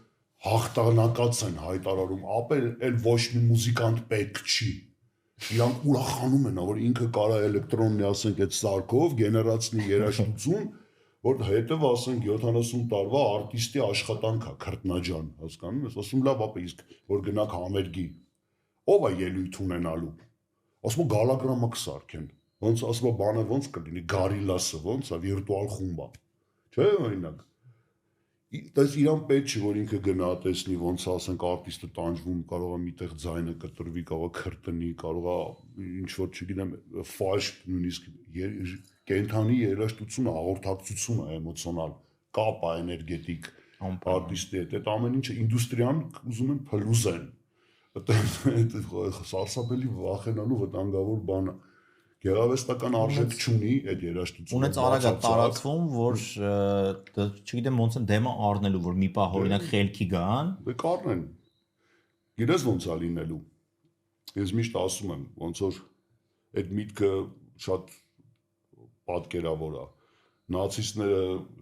հաղթանակած են հայտարարում ապել էլ ոչ մի մուզիկանտ պետք չի իրանք ուրախանում են որ ինքը կարա էլեկտրոննի ասենք այդ սարքով գեներացնի երաժշտություն որ հետև ասենք 70 տարվա արտիստի աշխատանք է քրտնաջան հասկանում ես ասում լավ ապա իսկ որ գնաք համերգի ով է ելույթ ունենալու ասում գալագրամը կսարքեն ոնց ասում բանը ոնց կլինի գարիլասը ոնց է վիրտուալ խումբ է չէ օրինակ դες իրան պետք չի որ ինքը գնա տեսնի ոնց ասենք արտիստը տանջվում կարող է միտեղ ձայնը կտրվի կարող է քրտնի կարող է ինչ որ չգիտեմ ֆաշ նույնիսկ կենթանի երաժշտությունը հաղորդակցությունը էմոցիոնալ կապ է էներգետիկ արտիստի հետ այդ ամեն ինչը ինդուստրիան ուզում են փլուզեն այդ սարսափելի վախենալու վտանգավոր բան է գեղարվեստական արժեք չունի այդ երաժշտությունը ունեց արագ տարածվում որ չգիտեմ ոնց են դեմը առնելու որ մի պահ օրինակ խելքի գան դե կառնեն գիտես ոնց է լինելու ես միշտ ասում եմ ոնց որ այդ միտքը շատ պատկերավոր է նացիստները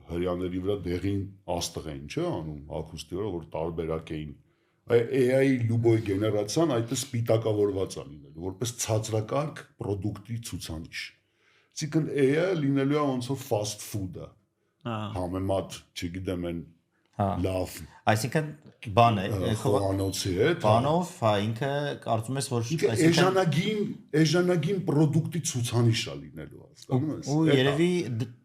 հрьяաների վրա դեղին աստղ էին չէ անում հագուստի վրա որ տարբերակ էին AI լուբոյ գեներացիան այդպես սպիտակավորված է լինելու որպես ցածրակարգ product-ի ցուցանիշ այսինքն AI լինելու է ոնց որ fast food-ը համեմատ չգիտեմ են լավ այսինքն բան է խոհանոցի հետ բանով հա ինքը կարծում ես որ էժանագին product-ի ցուցանիշ է լինելու հասկանում ես ու երևի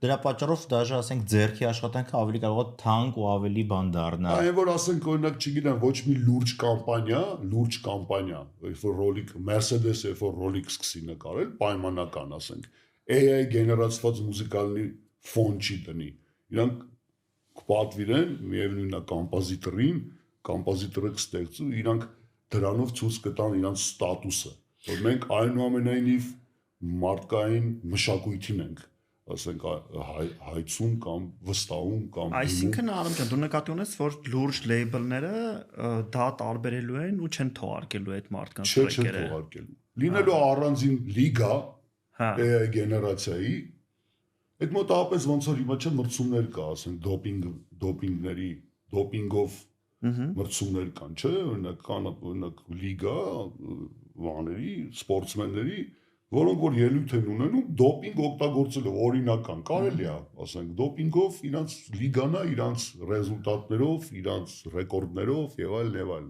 դրա պատճառով դաժե ասենք ձերքի աշխատանքը ավելի կարող է թանկ ու ավելի բան դառնա այն որ ասենք օրինակ չգիտեմ ոչ մի լուրջ կամպանիա որ Rolex Mercedes երբ որ Rolex սկսի նկարել պայմանական ասենք AI գեներացված մուզիկալի ֆոն չի տնի իրանք կպատվիրեն միևնույն է կոմպոզիտորը կստեղծու իրանք դրանով ցույց կտան իրանց ստատուսը որ մենք այնուամենայնիվ մարդկային մշակույթին ենք ասենք հայցում կամ վստահում կամ այսինքն Արամ ջան դու նկատի ունես որ լուրջ լեյբլները դա տարբերելու են ու չեն թողարկելու այդ մարդկանց տրեքերը չեն թողարկելու լինելու առանձին լիգա AI գեներացիայի այդ մոտավորապես ոնց որ հիմա չէ մրցումներ կա ասենք դոպինգով մրցումներ կան չէ օրինակ կան օրինակ լիգա բաների սպորտսմենների որոնք որ ելույթ են ունենում դոպինգ օգտագործելով օրինական կարելի է ասենք դոպինգով իրանց լիգանա իրանց ռեզուլտատներով իրանց ռեկորդներով եւ այլն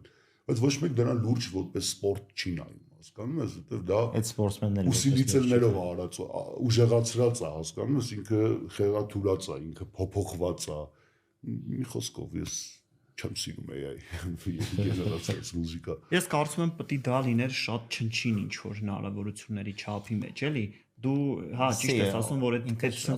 բայց ոչ մեկ դրան լուրջ որպես սպորտ չի նայում հասկանում ես որտեվ դա այդ սպորտսմենները ուսիլիցելներով արած ուժեղացրած է հասկանում ես ինքը խեղաթուրած է ինքը փոփոխված է մի խոսքով ես չեմ սիրում AI գեներացիաց մուզիկա Ես կարծում եմ պետք է դա լիներ շատ չնչին ինչ որ հնարավորությունների չափի մեջ էլի դու հա ճիշտ ես ասում որ այդ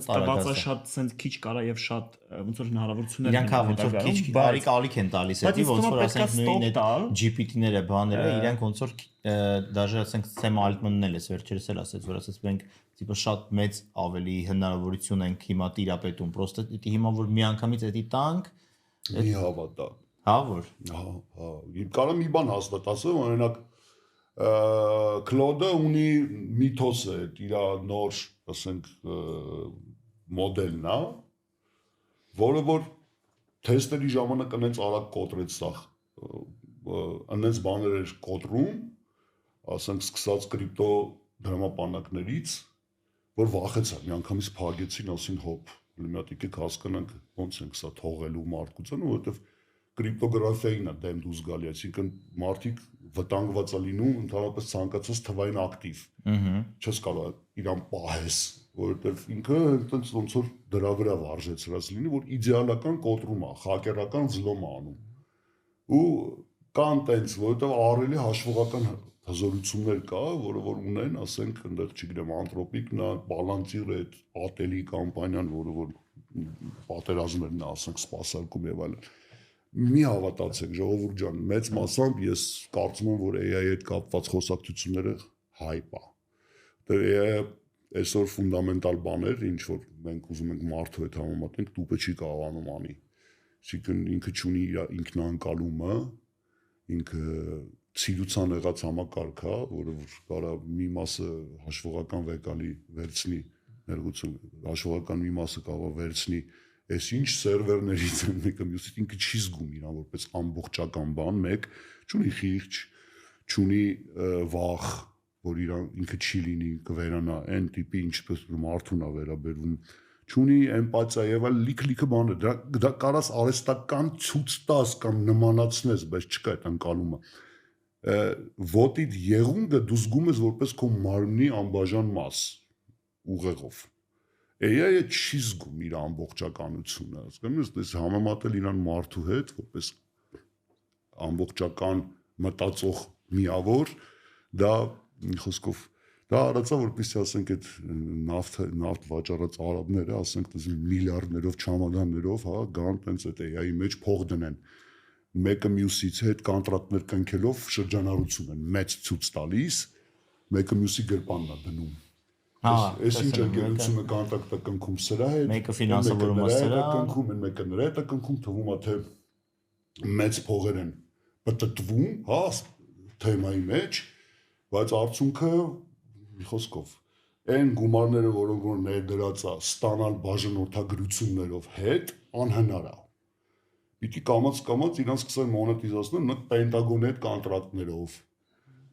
տվածա շատ sense քիչ կարա եւ շատ ոնց որ հնարավորություններ իրանք ոնց որ քիչ բարի կալիք են տալիս էլի ոնց որ ասենք նույն այդ GPT-ները բաները իրանք ոնց որ դաժե ասենք Sam Altman-ն էլ է վերջերս էլ ասեց որ ասեց մենք տիպը շատ մեծ ավելի հնարավորություն ենք հիմա տիրապետում պրոստը հիմա որ միանգամից էդի տանք մի հավատա հա որ հա կարա մի բան հաստատ ասեմ օրինակ Claude ունի միթոսը իր նոր ասենք մոդելն է որը որ թեստերի ժամանակ այնց արագ կոտրեց սա այնց բաներ էր կոտրում ասենք սկսած կրիպտո դրամապանակներից որ վախեցա միանգամից փագեցին ասին հոп մի հատ եկեք հասկանանք ոնց ենք սա թողելու մարդկությանը որովհետև կրիպտոգրաֆիային է դեմ դուրս գալի այսինքն մարդիկ վտանգված է լինում ընդհանրապես ցանկացած թվային ակտիվ չես կարող իրան պահես որովհետև ինքը այնտենց ոնց որ դրա վրա վարժեցրած լինի որ իդեալական կոտրում է խակերական զլոմ է անում ու կան տենց որովհետև առելի հաշվողական հզորություններ կա որը որ ունեն ասենք այնտեղ չգիտեմ անտրոպիկն է բալանտիրը այդ ատելի կամպանիան որը որ պատերազմներն է ասենք սպասարկում եւ այլն մի հավատացեք ժողովուրդ ջան մեծ մասամբ ես կարծում եմ որ AI-ի հետ կապված խոսակցությունները հայպ է դե AI-ը այսօր ֆունդամենտալ բաներ ինչ որ մենք ուզում ենք մարդու հետ համեմատենք տուպը չի կարողանում անի այսինքն ինքը չունի իր ինքնանկալումը ինքը ցիրուցան եղած համակարգ է որը կարա մի մասը հաշվողական վեկալի վերցնի ներգություն հաշվողական մի մասը կարող վերցնի այս ինչ սերվերներից են մեկը մյուսից ինքը չի զգում իրան որպես ամբողջական բան մեկ չունի խիղճ չունի վախ որ իրան ինքը չի լինի կվերանա այն տիպի ինչպես մարդուն է վերաբերվում չունի էմպաթիա եւ այլ լիքը բաներ դա կարաս արհեստական ցույց տաս կամ նմանացնես բայց չկա այդ անկալումը ոտիդ եղունգը դու զգում ես որպես քո մարմնի անբաժան մաս ուղեղով AI-ը չի զգում իր ամբողջականությունը, հասկանում ես, դες համեմատել իրան մարդու հետ, որպես ամբողջական մտածող միավոր, դա խոսքով դա արածա որպեսզի ասենք այդ նավթ վաճառած արաբները, ասենք դες միլիարդներով չամադաններով, հա, գան տենց այդ AI-ի մեջ փող դնեն։ Մեկը մյուսից հետ կոնտրակտներ կնքելով շրջանառություն են մեծ ցույց տալիս, մեկը մյուսի գրպանն է դնում։ Այս ինչ ընկերությունը կոնտրակտ է կնքում սրա հետ, մեկը ֆինանսավորում է սրա, կնքում են մեկը նրա հետ է կնքում, թվում է թե մեծ փողեր են պատտվում, հա, թեմայի մեջ, բայց արդյունքը մի խոսքով այն գումարները, որոնք որ ներդրած է, ստանալ բաժանորդագրություններով հետ անհնար է։ Պիտի կամաց իրանց սկսեն մոնետիզացնել նույն Պենտագոնի հետ կոնտրակտներով։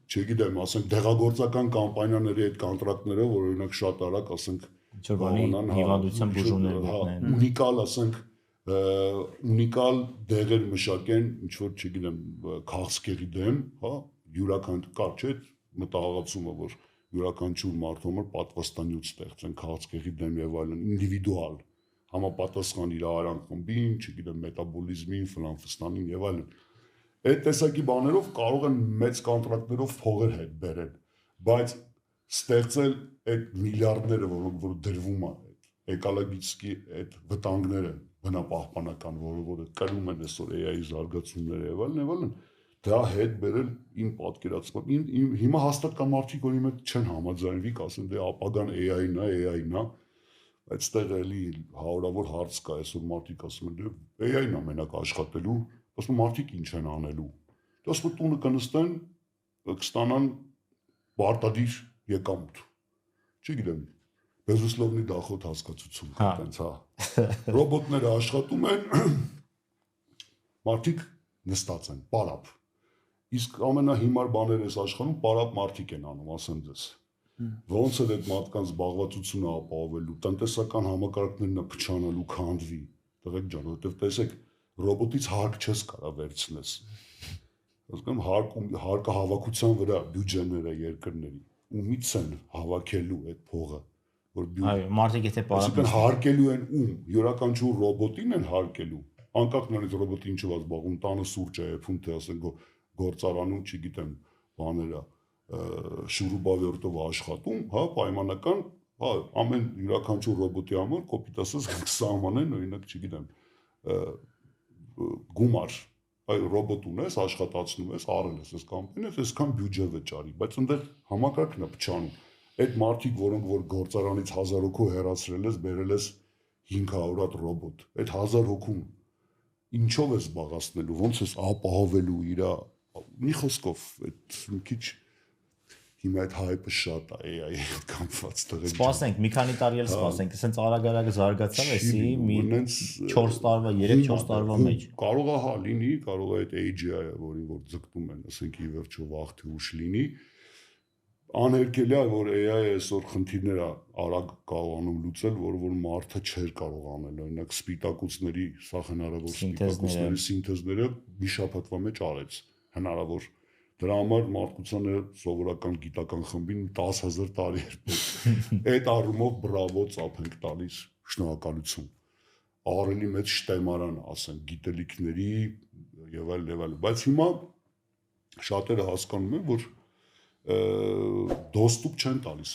Չգիտեմ, ասենք դեղագործական կամպանիաների այդ կոնտրակտները, որ օրինակ շատ արագ, ասենք, հիվանդության բուժումներ գտնեն, ունիկալ, ասենք, ունիկալ դեղեր մշակեն, ինչ որ, չգիտեմ, քաղցկեղի դեմ, հա, յուրաքանչյուր կար չէ, մտահղացումը, որ յուրաքանչյուր մարդու համար պատվաստանյութ ստեղծեն քաղցկեղի դեմ եւ այլն, ինդիվիդուալ, համապատասխան իր արանքումբին, չգիտեմ, մետաբոլիզմին, ֆլանֆստանին եւ այլն։ Այդ տեսակի բաներով կարող են մեծ կոնտրակտներով փողեր հետ բերել, բայց ստեղծել այդ միլիարդները, որոնք որ դրվում է, էկոլոգիստի այդ վտանգները բնապահպանական, որը կրում են այսօր AI-ի զարգացումները եւ այլն, դա հետ բերել իմ պատկերացմամբ հիմա հաստատ կան մարդիկ, որ իմ հետ չեն համաձայնվի, ասեն դե ապագան AI-ն է, բայց այդտեղ էլի հարյուրավոր հարց կա, այսօր մարդիկ ասում են դե AI-ն է մենակ աշխատելու ասում մարդիկ ինչ են անելու։ Դες որ տունը կնստեն, կստանան պարտադիր եկամուտ։ Չգիտեմ, Բեզոսլովնի դախոտ հասկացություն կա տենց, հա։ Ռոբոտները աշխատում են, մարդիկ նստած են, պարապ։ Իսկ ամենահիմար բաները այս աշխարհում պարապ մարդիկ են անում, ասեմ ձեզ։ ոնց է այդ մարդկանց զբաղվածությունը ապահովելու, տնտեսական համակարգներն փչանալու քանդվի, տղեկ ջան, որովհետև տեսեք, ռոբոտից հարկ չես կարա վերցնես։ Ասում հարկահավաքության վրա բյուջեները երկրների, ումից են հավաքելու այդ փողը, որ այո, մարդիկ եթե այսինքն հարկելու են ում, յուրաքանչյուր ռոբոտին են հարկելու, անկախ նրանից ռոբոտը ինչով է զբաղվում, տանը սուրճ է եփում, թե ասենք գործարանում, չգիտեմ, բաներա, շուրուբավերտով աշխատում, հա, պայմանական, հա, ամեն յուրաքանչյուր ռոբոտի համար կոպիտ ասած սահմանեն, օրինակ, չգիտեմ, գումար, այ ռոբոտ ունես, աշխատացնում ես, արել ես այս կամպանիայից, այսքան բյուջե վճարի, բայց այնտեղ համակարգն է փչանում։ Այդ մարդիկ, որոնք որ գործարանից 1000 հոգու հեռացրել ես, բերել ես 500 հատ ռոբոտ, այդ 1000 հոգուն ինչով ես զբաղացնելու, ոնց ես ապահովելու իր, մի խոսքով, այդ մի քիչ հիմա այդ հայպը շատ է AI կապված տղեկ։ Սպասենք, մի քանի տարի էլ սպասենք, ասենց արագ-արագ զարգացավ էսի մի 4 տարվա, 3-4 տարվա մեջ։ Կարող է հա լինի, կարող է այդ AGI-ը, որին որ ձգտում են, ասենք ի վերջո վաղ թե ուշ լինի։ Անհերքելի է, որ AI-ը այսօր խնդիրներ է արագ կարողանում լուծել, որ մարդը չէր կարող անել, օրինակ սպիտակուցների, սա հնարավոր սպիտակուցների սինթեզները մի շաբաթվա մեջ արեց, հնարավոր։ Դրա համար մարդկությանը սովորական գիտական խմբին 10000 տարի էր պետք։ Այդ առումով բրավո ծափ ենք տալիս, շնորհակալություն։ Ահռելի մեծ շտեմարան, ասենք, գիտելիքների եւ այլ, բայց հիմա շատերը հասկանում են, որ դոստուկ չեն տալիս,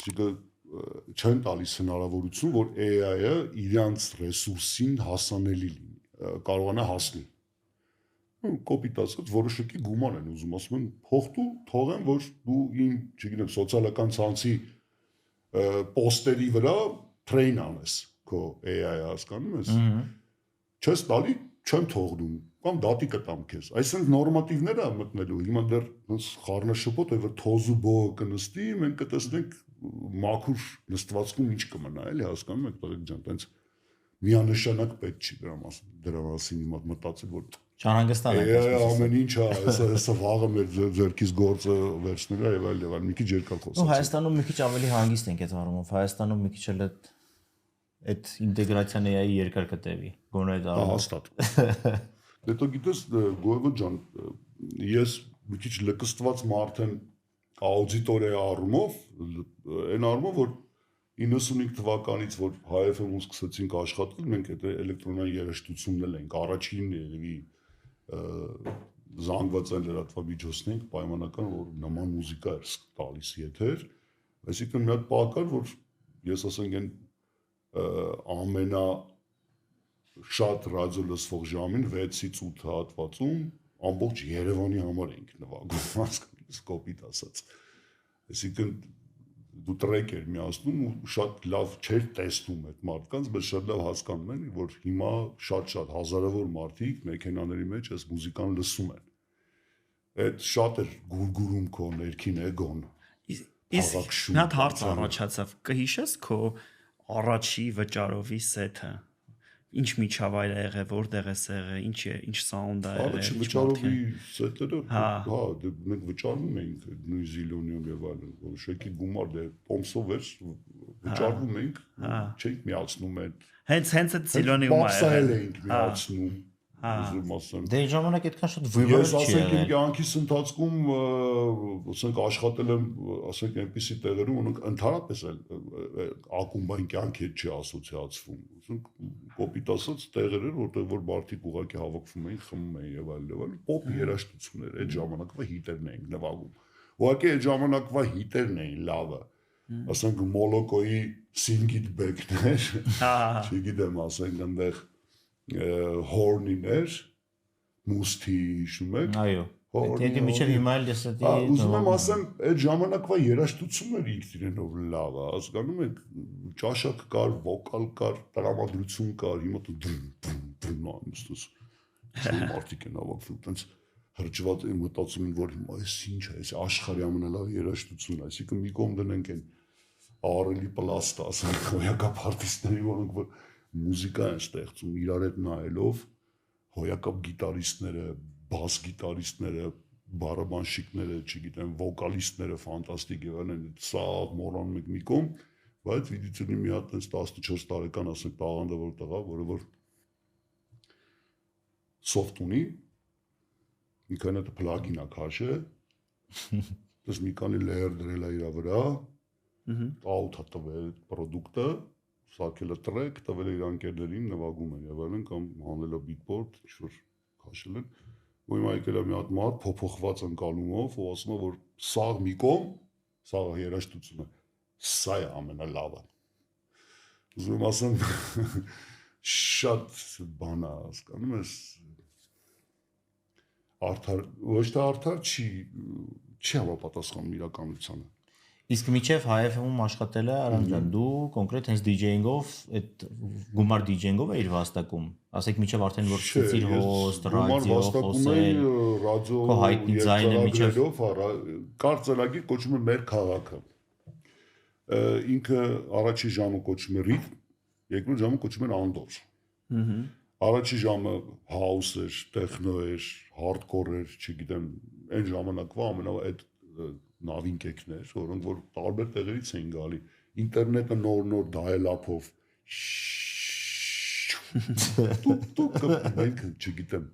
չեն տալիս հնարավորություն, որ AI-ը իրանց ռեսուրսին հասանելի լինի, կարողանա հասնել։ Կոպիտ ասած, որոշակի գումար են ուզում, ասում են, փոխտու թողեն, որ դու իմ, չգիտեմ, սոցիալական ցանցի պոստերի վրա train անես, քո AI-ը հասկանում ես։ Չես տալի, չեմ թողնում, կամ դատի կտամ քեզ։ Այսինքն նորմատիվները մտնելու, հիմա դեռ ոնց խառնաշփոթ է, որ թոզու բոհը կնստի, մենք կտեսնենք մաքուր նստվածքում ինչ կմնա, էլի հասկանում եք, տղեկ ջան, տենց միանշանակ պետք չի դրա մասին հիմա մտածել, որ Չանհանգստան է։ Ամեն ինչ է, հեսա վաղը մեր ձեռքից գործը վերցնելա եւ այլ, մի քիչ երկար խոսացի։ Ու Հայաստանում մի քիչ ավելի հանգիստ ենք այդ առումով, Հայաստանում մի քիչ էլ այդ ինտեգրացիան AI-ի երկար կտևի, գոնե այդ առումով։ Հաստատ։ Դե գիտես, Գոյո ջան, ես մի քիչ լկստված մարդ եմ աուդիտորիայի առումով, այն առումով, որ 95 թվականից որ HFM-ում սկսեցինք աշխատել, մենք այդ էլեկտրոնային երաժշտությունն էլ ենք, առաջին երևի զանգվածային լրատվամիջոցն ենք, պայմանական, որ նման մուզիկա էր տալիս եթեր, այսինքն մի հատ պահ կար, որ ես ասենք այն ամենա շատ ռադիո լսվող ժամին 6-ից 8 հատվածում ամբողջ Երևանի համար ենք նվագում, հասկանես, կոպիտ ասած։ Այսինքն դու տրեք էր միացնում ու շատ լավ չէր տեսնում այդ մարդկանց, բայց շատ լավ հասկանում են, որ հիմա շատ հազարավոր մարդիկ մեքենաների մեջ այս մուզիկան լսում են։ Այդ շատ էր գուրգուրում քո ներքին էգոն։ Իսկ նա հարց առաջացավ, կհիշես քո առաջի վճարովի սեթը։ Ինչ միջավայր է եղել, որտեղ է եղել, ինչ սաունդ է եղել։ Առաջի վճարովի սետերը, հա, մենք վճարում էինք նույն Զիլոնիում եւ այլն, որոշակի գումար դե տոմսով էր, վճարվում էինք, չէինք միացնում այդ։ Հենց այդ Զիլոնիում է եղել էինք միացնում։ Դե ժամանակ այդքան շատ վիվեր չի եղել։ Ես ասենք իմ կյանքիս ընթացքում, ասենք աշխատել եմ, ասենք այնպիսի տեղերում, որոնք ընդհանրապես ակումբային կյանքի հետ չի ասոցիացվում։ Ասենք կոպիտ ասած տեղեր էր, որտեղ որ մարդիկ ուղղակի հավաքվում էին, խմում էին եւ այլ, պոպ երաժշտություններ, այդ ժամանակվա հիտերն էին նվագում։ Ուղղակի այդ ժամանակվա հիտերն էին լավը։ Ասենք Մոլոկոյի Sing It Back-ներ, չգիտեմ, ասենք այնտեղ Horn-իներ, Մուստի հիշում եք։ Այո։ Դե միջև հիմա էլ ես դա ուզում եմ ասեմ, այդ ժամանակվա երաժշտությունները իրենով լավ է, հասկանում եք, ճաշակ կար, վոկալ կար, տրամադրություն կար, հիմա դու նստես։ Մարդիկ են ավակվում, տենց հրճված եմ մտածում են, որ հիմա էս ինչ է, էս աշխարհի ամենալավ երաժշտությունն է, այսինքն մի կողմ դնենք են ահռելի պլաստը, ասենք, հոյակապ արտիստների, որոնք որ մուզիկա են ստեղծում իրար հետ նայելով, հոյակապ գիտարիստները, բաս գիտարիստները, բարաբանշիկները, չգիտեմ, վոկալիստները ֆանտաստիկ եւ այն սա մորանում եք մի կողմ, բայց վիդիցինի մի հատ 14 տարեկան ասենք տաղանդը որ տղա, որը որ soft ունի, ինքն այդ plugin է քաշը, դες մի քանի layer դրել է իր վրա, out է տվել product-ը, սարքել է track, տվել է իր անկերներին, նվագում են եւ այլն կամ հանել է beatboard, ինչ-որ քաշել են, ու հիմա եկել է մի հատ մարդ փոփոխված ընկալումով, ու ասում է որ սաղ մի կողմ, սաղը երաժշտությունը, սա է ամենալավը։ Ուզում ասեմ շատ բան է, հասկանում ես, արդար, ոչ թե արդար չի համապատասխանում իրականությանը։ Իսկ միջև HFM-ում աշխատել է Արամ ջան, դու կոնկրետ հենց DJ-ով, այդ գումար DJ-ով էիր վաստակում։ Ասեք միջև արդեն որ սկսեցիր host, ռադիո, խոսել, ռադիո, հայտնի ձայնը միջև կարծրագիր կոչվում է մեր քաղաքը։ Ինքը առաջի ժամը կոչվում է Rhythm, երկրորդ ժամը կոչվում է Andor։ Առաջի ժամը house էր, techno էր, hardcore էր, չգիտեմ, այն ժամանակվա ամենա նավինկեկներ, որոնք որ տարբեր տեղերից էին գալի, ինտերնետը նոր dial-up-ով մենք չգիտեմ,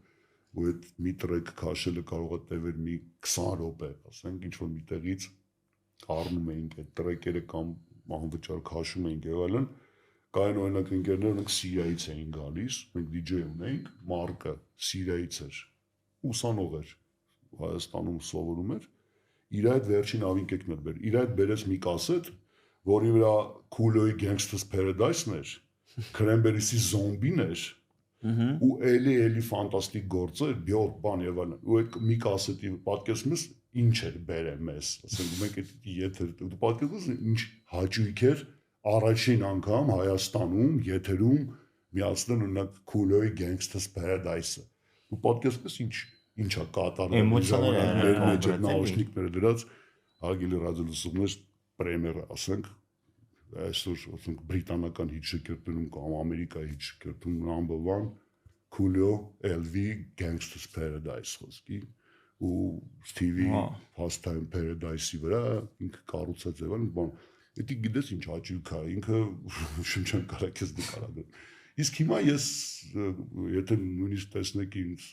ու այդ մի տրեք քաշելը կարող է տևել մի 20 րոպե, ասենք ինչ-որ մի տեղից առնում էինք այդ տրեկերը կամ անվճար քաշում էինք եւ այլն, կային օրինակ ընկերներ, որոնք Սիրիայից էին գալիս, մենք DJ ունեինք, մարկը Սիրիայից էր, ուսանող էր, Հայաստանում սովորում էր, իր այդ վերջին ավինկեկն էր բեր, իր այդ բերեց մի կասետ, որի վրա Coolio-ի Gangsta's Paradise-ն էր, Cranberries-ի Zombie-ն էր, ու էլի ֆանտաստիկ գործ էր, բյոտ բան եւ այլն, ու այդ մի կասետի պատկերացնում ես ինչ էր բերել մեզ, ասենք մենք այդ եթեր, դու պատկերացնում ես ինչ հաճույք էր առաջին անգամ Հայաստանում եթերում միացնել օրինակ Coolio-ի Gangsta's Paradise-ը։ Ու պատկերացնես ինչա կատարում մեր մեջ այդ նաուշնիկները դրած հարգելի ռադիոլսողներ պրեմիերը ասենք այսօր ասենք բրիտանական հիթ շքերթում կամ ամերիկայի հիթ շքերթում number 1 Coolio LV Gangsta's Paradise խոսքի ու Stevie Pastime Paradise-ի վրա ինքը կառուցած է բան Դա գիտես ինչ հաճույք է, ինքը շնչան կարակես նկարագրել։ Իսկ հիմա ես եթե նույնիսկ տեսնեք ինձ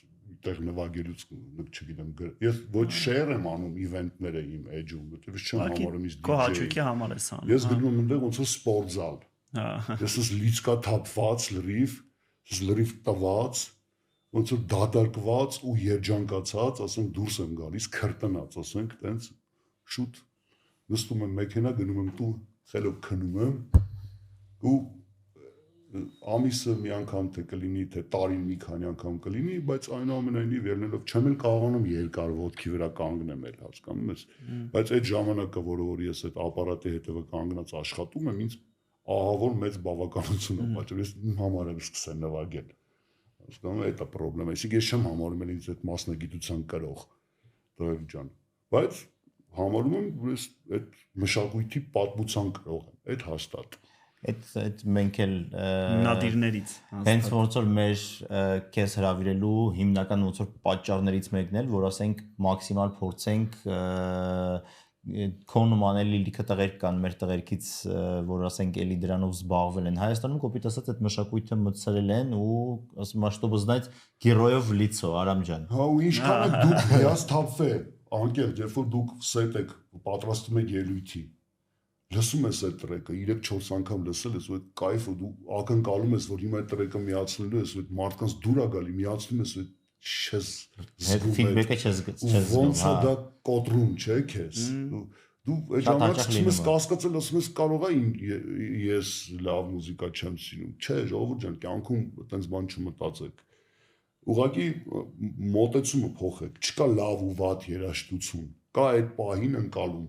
տեղ նվագելուց չգիտեմ, ես ոչ share եմ անում իվենտները իմ edge-ում, որտեղ չեմ համարում իս DJ։ Քո հաճույքի համար ես անում։ Ես գնում եմ այնտեղ ոնց որ սպորտզալ։ Ես ես լիցկա թափված լրիվ տված, ոնց որ դատարկված ու երջանկացած, ասենք դուրս եմ գալիս, քրտնած, ասենք, տենց շուտ նստում եմ մեքենա, գնում եմ տուն, խելոք քնում եմ ու ամիսը մի անգամ թե կլինի, թե տարին մի քանի անգամ կլինի, բայց այնուամենայնիվ ելնելով չեմ էլ կարողանում երկար ոտքի վրա կանգնել, հասկանում ես, բայց այդ ժամանակը, որ ես այդ ապարատի հետևը կանգնած աշխատում եմ, ինձ ահավոր մեծ բավականություն է պատճառ, ես իմ համար եմ սկսել նվագել, հասկանում ես, դա պրոբլեմ է, այսինքն ես չեմ համարում էլ ինձ այդ մասնագիտության կրող, տղեկ ջան, բայց համարում եմ, որ ես այդ մշակույթի պատմության կրող եմ, այդ հաստատ։ Այդ մենք էլ նադիրներից հենց ոնց որ մեր քեզ հրավիրելու հիմնական ոնց որ պատճառներից մեկն էլ, որ ասենք մաքսիմալ փորձենք կոնոմանել լիքը տղեր կան մեր տղերքից, որ ասենք էլի դրանով զբաղվել են։ Հայաստանում կոպիտ ասած այդ մշակույթը մտցրել են ու ասում чтобы знать героев в лицо, Արամ ջան։ Հա ու ինչքան է դուք հիասթափվել, անկեղծ, երբ որ դուք սետ եք, պատրաստում եք ելույթի, լսում ես այդ տրեկը, 3-4 անգամ լսել ես ու այդ կայֆը դու ակնկալում ես, որ հիմա այդ տրեկը միացնելու ես, այդ մարդկանց դուր է գալի, միացնում ես այդ չես զգում, ֆիդբեքը չես զգում, ոնց է դա կոտրում, չէ՞ քեզ։ Դու այդ ժամանակ սկսում ես կասկածել, ասում ես կարող է ես լավ մուզիկա չեմ սիրում։ Չէ, ժողովուրդ ջան, կյանքում այտենց բան չմտածեք։ Ուղղակի մոտեցումը փոխեք, չկա լավ ու վատ երաժշտություն, կա այդ պահին ընկալում։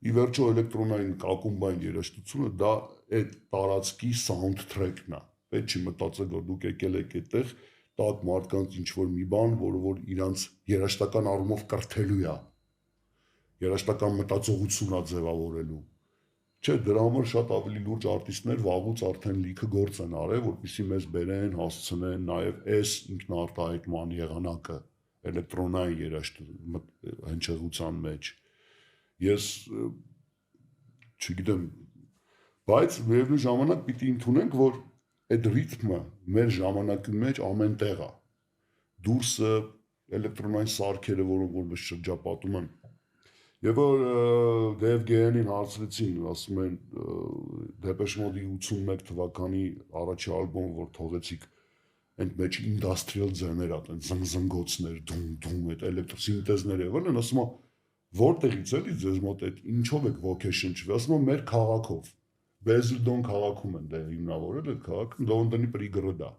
Ի վերջո էլեկտրոնային ակումբային երաժշտությունը դա այդ տարածքի soundtrack-ն է։ Պետք չի մտածել, որ դուք եկել եք այդտեղ տակ մարդկանց ինչ որ մի բան, որը որ իրանց երաժշտական առումով կրթելու է։ Երաժշտական մտածողություն է ձևավորելու։ Չէ, դրա համար շատ ավելի լուրջ արտիստներ վաղուց արդեն լիքը գործ են արել, որպեսզի մեզ բերեն, հասցնեն նաև այս ինքնարտահայտման եղանակը, էլեկտրոնային հնչեղության մեջ։ Ես չգիտեմ, բայց միևնույն ժամանակ պիտի ընդունենք, որ այդ ռիթմը մեր ժամանակի մեջ ամեն տեղ է։ Դուրսը էլեկտրոնային սարքերը, որոնք որ մեզ շրջապատում են։ Եվ որ Դեյվ Գեյանին հարցրեցին, ասում են Depeche Mode-ի 81 թվականի առաջի ալբոմը, որ թողեցիք, այդ մեջ ինդաստրիալ ձայներ ա, այդ զնգոցներ, դում, այդ էլեկտրոսինտեզներ եւ այլն, ասում է որտեղից էլի ձեզ մոտ այդ ինչով եք vocation չվի, ասում է մեր քաղաքով։ Basildon քաղաքում են դե հիմնավորել այդ քաղաքը, Լոնդոնի պրիգրոդ է։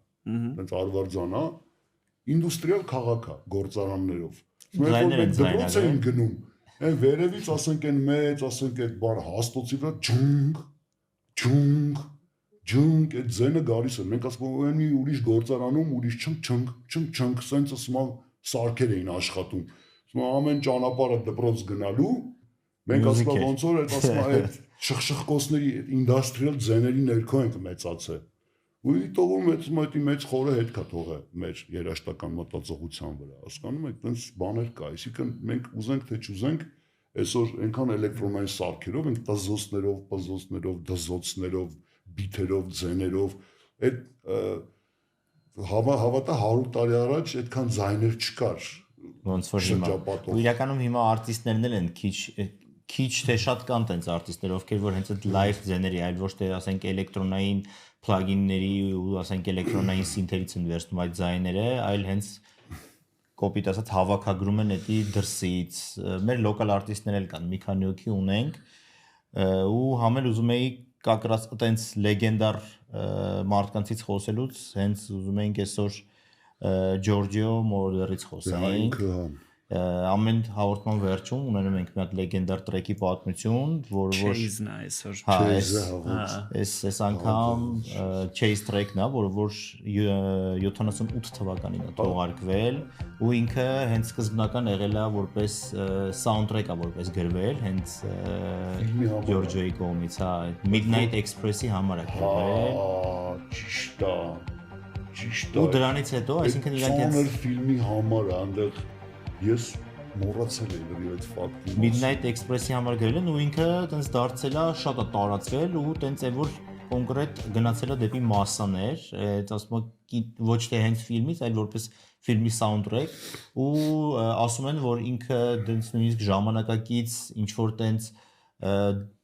Այնց Արվարձան է, ինդուստրիալ քաղաք է, գործարաններով։ Մենք դպրոց էին գնում, այն վերևից ասենք այն մեծ, ասենք այդ բան հաստոցի վրա ջունգ, այդ ձենը գալիս է։ Մենք ասում ենք մի ուրիշ գործարանում ուրիշ չնք, սենց ասում սարքեր էին աշխատում։ Ասում ամեն ճանապարհը դպրոց գնալու, մենք ասում ոնց որ այդ ասում այդ շխշխկոցների ինդաստրիալ ձեների ներքո ենք մեծացել։ Ու իտողում մեծ խորը հետ կա թողը մեր երաշտական մտածողության վրա, հասկանում եք, տենց բաներ կա, այսինքն մենք ուզենք թե չուզենք, այսօր այնքան էլեկտրոնային սարքերով ենք պզոցներով, դզոցներով, բիթերով, ձեներով, այդ հավատա 100 տարի առաջ այդքան ձայներ չկար։ Ոնց որ հիմա։ Ու իրականում հիմա արտիստներն էլ են քիչ թե շատ կան տենց արտիստներ, ովքեր որ հենց այդ լայվ ձեների, այլ ոչ թե ասենք էլեկտրոնային plugin-ների ու ասենք էլեկտրոնային սինթերից են վերցնում այդ ձայները, այլ հենց կոպիտ ասած հավաքագրում են էդի դրսից։ Մեր լոկալ արտիստներ էլ կան, մի քանի հոգի ունենք ու համել ուզում էի կակրած այտենց լեգենդար մարդկանցից խոսելուց հենց ուզում էինք այսօր Ջորջիո Մորոդերից խոսենք։ Ամեն հաղորդման վերջում ունենում ենք մի հատ լեգենդար տրեքի պատմություն, որը որ Chase-ն է այսօր։ Այս անգամ Chase track-ն է, որը որ 78 թվականին է թողարկվել ու ինքը հենց սկզբնական եղել է որպես soundtrack-ը, որպես գրվել, հենց Ջորջոյի կողմից, հա, Midnight Express-ի համար է գրվել։ Ճիշտ է։ Ու դրանից հետո, այսինքն իրանք հենց ֆիլմի համար այնտեղ ես մոռացել եմ այդ ֆակտը։ Midnight Express-ի համար գրել են ու ինքը տենց դարձել է շատ է տարածվել ու տենց է որ կոնկրետ գնացել է դեպի մասսաներ, այդ ասում ոչ թե հենց ֆիլմից, այլ որպես ֆիլմի soundtrack ու ասում են որ ինքը տենց նույնիսկ ժամանակակից ինչ որ տենց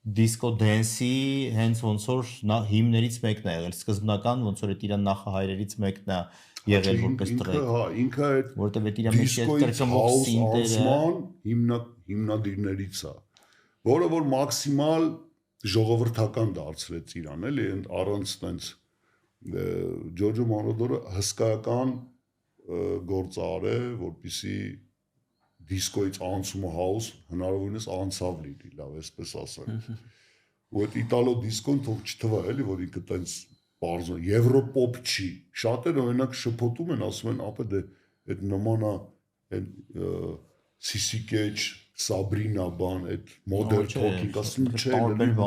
դիսկո դենսի հենց ոնց որ հիմներից մեկն է եղել, սկզբնական ոնց որ այդ իր նախահայրերից մեկն է եղել որպես տրեկ։ Հա, ինքը այդ որտեղ այդ իր մեջ տրկմող սինտերը հիմնադիրներից է, որը որ մաքսիմալ ժողովրդական դարձրեց իրան, էլի, առանց տենց Ջորջո Մորոդորը հսկայական գործար է, որպեսզի դիսկոից անցումը house հնարավորինս անցավ լինի, լավ, այսպես ասենք։ Ու այդ իտալո դիսկոն թող չթվա, էլի, որ ինքը տենց Պարզո Եվրոպոպ չի։ Շատերը օրինակ շփոթում են, ասում են, ապա դե այդ նմանա այդ Սիսիկեջ, Սաբրինա բան, այդ մոդern talking, ասում չէ,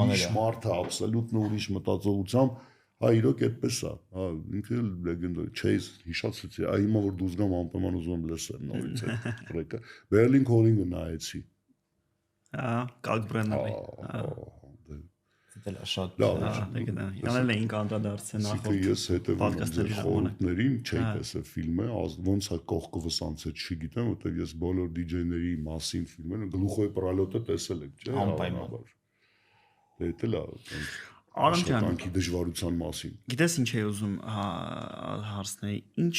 ուրիշ մարդ է, աբսոլյուտն ուրիշ մտածողությամբ, հա իրոք այդպես է, հա ինքը լեգենդար, Chase հիշացրեցի, այ հիմա որ դուրս գամ անպայման ուզում եմ լսել նորից այդ տրեկը։ Berlin Calling-ը նայեցի։ Հա, Kalkbrenner-ի։ Դել շատ լեգենդար։ Իրանել էինք անդրադարձել նախորդ։ Ես հետևում խորհուրդներին չէի տեսել ֆիլմը, ոնց է կողքովս անցել, չգիտեմ, որտեղ ես բոլոր DJ-ների մասին ֆիլմերը գլուխոյ պրալոտը տեսել եմ, չէ՞։ Անպայման։ Դա էլ է։ Արամ ջան, անքի դժվարության մասին։ Գիտես ինչ էի ուզում հարցնել, ինչ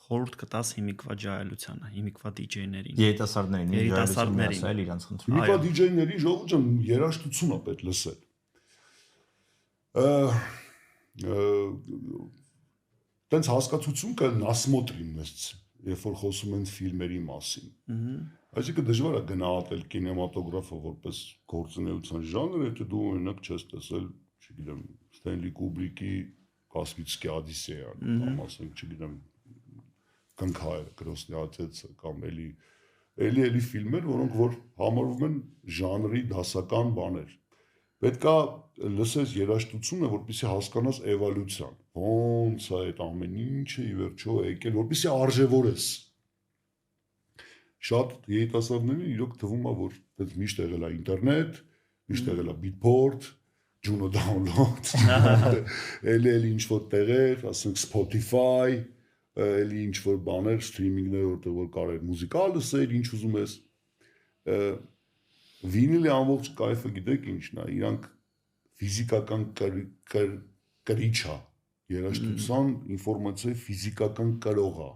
խորհուրդ կտաս հիմիկվա ջահելությանը, հիմիկվա DJ-ներին։ Երիտասարդներին, ասել իրանց խնդրում։ Հիմիկվա DJ-ների ժողովուրդ ջան, երաժշտություն է պետք լսել։ Տենց հասկացություն կա насмотрим մեզ, երբ որ խոսում են ֆիլմերի մասին։ Այսինքն դժվար է գնահատել կինեմատոգրաֆը որպես գործունեության ժանր, եթե դու օրինակ չես տեսել, չգիտեմ, Ստենլի Կուբրիկի Կասպիցկի Օդիսեան, կամ ասենք, չգիտեմ, Կնքայը, Գրոսնի Ատեցը կամ էլի ֆիլմեր, որոնք որ համարվում են ժանրի դասական բաներ։ Պետք է լսես երաժշտությունը, որպեսզի հասկանաս էվոլյուցիան։ Ոնց է այդ ամեն ինչը ի վերջո եկել, որպեսզի արժևորես։ շատ երիտասարդներին իրոք թվում է, որ այդպես միշտ եղել է ինտերնետ, միշտ եղել է Beatport, Juno download, էլի ինչ որ տեղեր, ասենք Spotify, էլի ինչ որ բաներ, սթրիմինգներ, որտեղ որ կարելի մուզիկա լսել, ինչ ուզում ես։ Վինիլի ամբողջ կայֆը գիտեք ինչն է, իրանք ֆիզիկական կրիչ է, երաժշտության ինֆորմացիայի ֆիզիկական կրող է։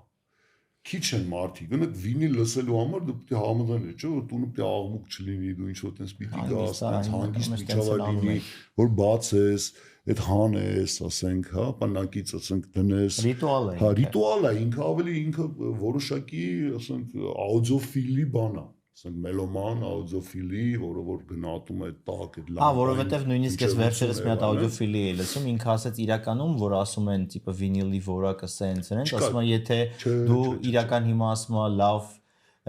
Քիչ են մարդիկ, գնաք վինիլ լսելու համար դու պետք է համոզել, չէ՞, որ տունը պետք է աղմուկ չլինի, դու ինչ որ տես պիտի գաս, հանգիստ միջավայր լինի, որ բացես, այդ հանես, ասենք, հա, բանակից ասենք դնես։ Ռիտուալ է։ Հա, ռիտուալ է, ինքը ավելի ինքը որոշակի, ասենք, աուդիոֆիլի բան է, ասենք մելոման, աուդիոֆիլի, որը որ գնահատում է տակ այդ լավ։ Հա, որովհետև նույնիսկ ես վերջերս մի հատ աուդիոֆիլի էի լսում, ինքը ասեց իրականում, որ ասում են տիպը վինիլի որակը սենց են, ասում են եթե դու իրական հիմա ասում ես լավ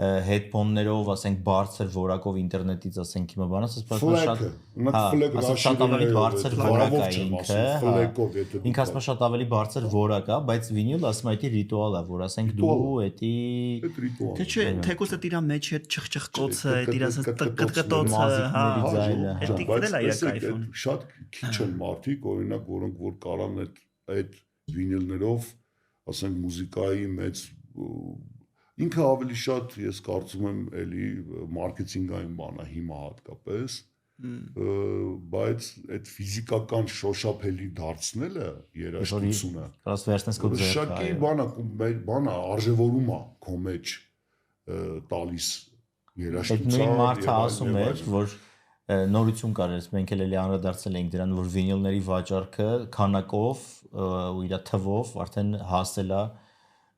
headphone-ներով, ասենք բարձր որակով ինտերնետից, ասենք հիմա բանաս, ասես շատ ավելի բարձր որակ է ինքը, ինքը ասում է շատ ավելի բարձր որակ է, բայց վինիլը ասում է դա ռիտուալ է, որ ասենք դու դա թե չէ, թեկուզ դա իր մեջ է չխչխկոցը, իր կտկտոցը, հա, դա է իր կայֆոն։ Շատ քիչ են մարդիկ, օրինակ, որոնք որ կարան այդ վինիլներով, ասենք մուզիկայի մեծ ինքը ավելի շատ ես կարծում եմ էլի մարքեթինգային բան է հիմա հատկապես, բայց այդ ֆիզիկական շոշափելի դարձնելը երաժշտությունը շակի բանը արժևորում է քո մեջ տալիս երաժշտության։ Այդ նույն մարդը ասում էր, որ նորություն կար, մենք էլ էլի անդրադարձել ենք դրան, որ վինիլների վաճառքը քանակով ու իր թվով արդեն հասել է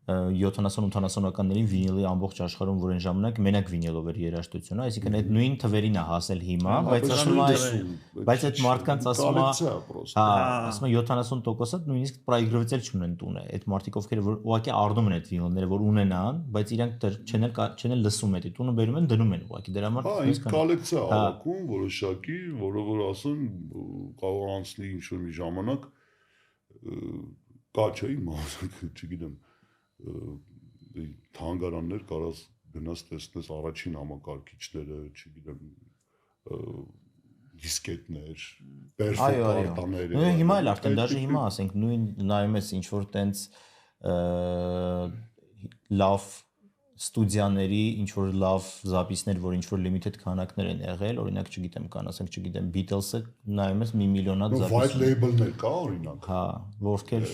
70-80-ականներին վինիլի ամբողջ աշխարհում որ այն ժամանակ մենակ վինիլով էր երաժշտությունը, այսինքն այդ նույն թվերին է հասել հիմա, բայց ասում է, բայց այդ մարդկանց ասում է, հա, ասում է 70%-ը նույնիսկ պրոյեկտել չունեն տունը, այդ մարդիկ ովքեր որ ուղղակի առնում են այդ վինիլները, որ ունենան, բայց իրանք չեն լսում այդ տունը բերում են դնում են ուղղակի դրա համար նույնիսկ կոլեկցիա ալակում որոշակի, որը որ ասում կարող անցնի ինչ որ մի ժամանակ կա չէ իմ չգիտեմ թանգարաններ կարաս գնաս տեսնես առաջին համակարգիչները, չգիտեմ, դիսկետներ, պերֆոկարտաներ։ Նույն հիմա էլ արդեն դաժե հիմա ասենք նույն նայում ես ինչ որ տենց լավ ստուդիաների ինչ որ լավ զապիսներ, որ ինչ որ limited քանակներ են եղել, օրինակ չգիտեմ, կան, ասենք չգիտեմ, Beatles-ը նայում ես 1 միլիոնած զապիս։ White label-ներ կա օրինակ։ Հա, որքեր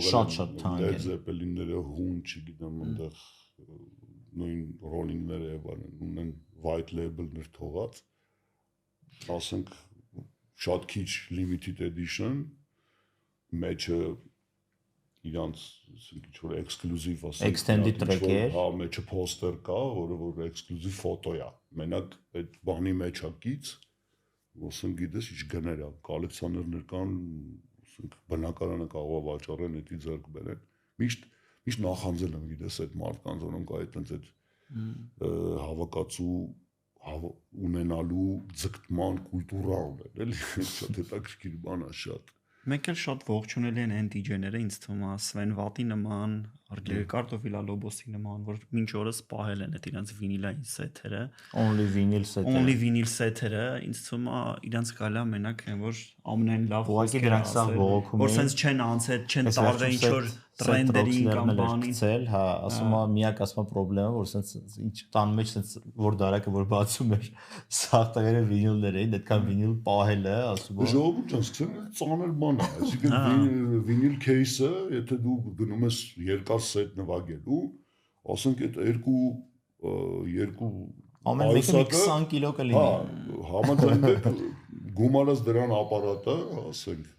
շատ թանկ են։ Zeppelin-ները, Hun, չգիտեմ, այնտեղ նույն Rolling-ները եւ այլն ունեն white label-ներ թողած։ Ասենք շատ քիչ limited edition մեջը իրանց ինչ որ էքսկլյուզիվ ասենք extended track-էր, հա, մեջը poster կա, որը որ էքսկլյուզիվ ֆոտո է։ Մենակ այդ բանի մեջ ակից, ասենք գիտես ինչ գներ է, կոլեկցիոներներ կան, ասենք բնակարանը կարող է վաճառեն, էդի ձեռք բերեն։ Միշտ նախանձել եմ գիտես այդ մարդկանց, որոնք այդտենց այդ հավաքածու ունենալու ձգտման կուլտուրա ունեն, էլի շատ հետաքրքիր բան է շատ։ Մենք էլ շատ ողջունել են այն DJ-ները, ինձ թվում է Սվեն Վատի նման, Արգերկարտո Վիլալոբոսի նման, որ մինչ օրս պահել են այդ իրանց վինիլային սեթերը, only vinyl սեթերը, ինձ թվում է իրանց գալա մենակ այն որ ամենայն լավ ուղղակի դրանք սա բողոքում որ sense չեն անցել, չեն տարվել ինչ որ տրենդերին կամ բանին, հա, ասում է միակ ասում պրոբլեմը, որ sense ինչ տան մեջ sense որ դարակը որ բացում էր, սախտերը վինիլներ էին, այդքան վինիլ պահելը, ասում է։ Ժողովուրդ ասում ծանր բան է, այսինքն վինիլ case-ը, եթե դու գնում ես երկար սեթ նվագելու, ասենք այդ երկու ամեն մեկը 20 կիլո կլինի։ Հա, համաձայնեք գումարած դրան ապարատը, ասենք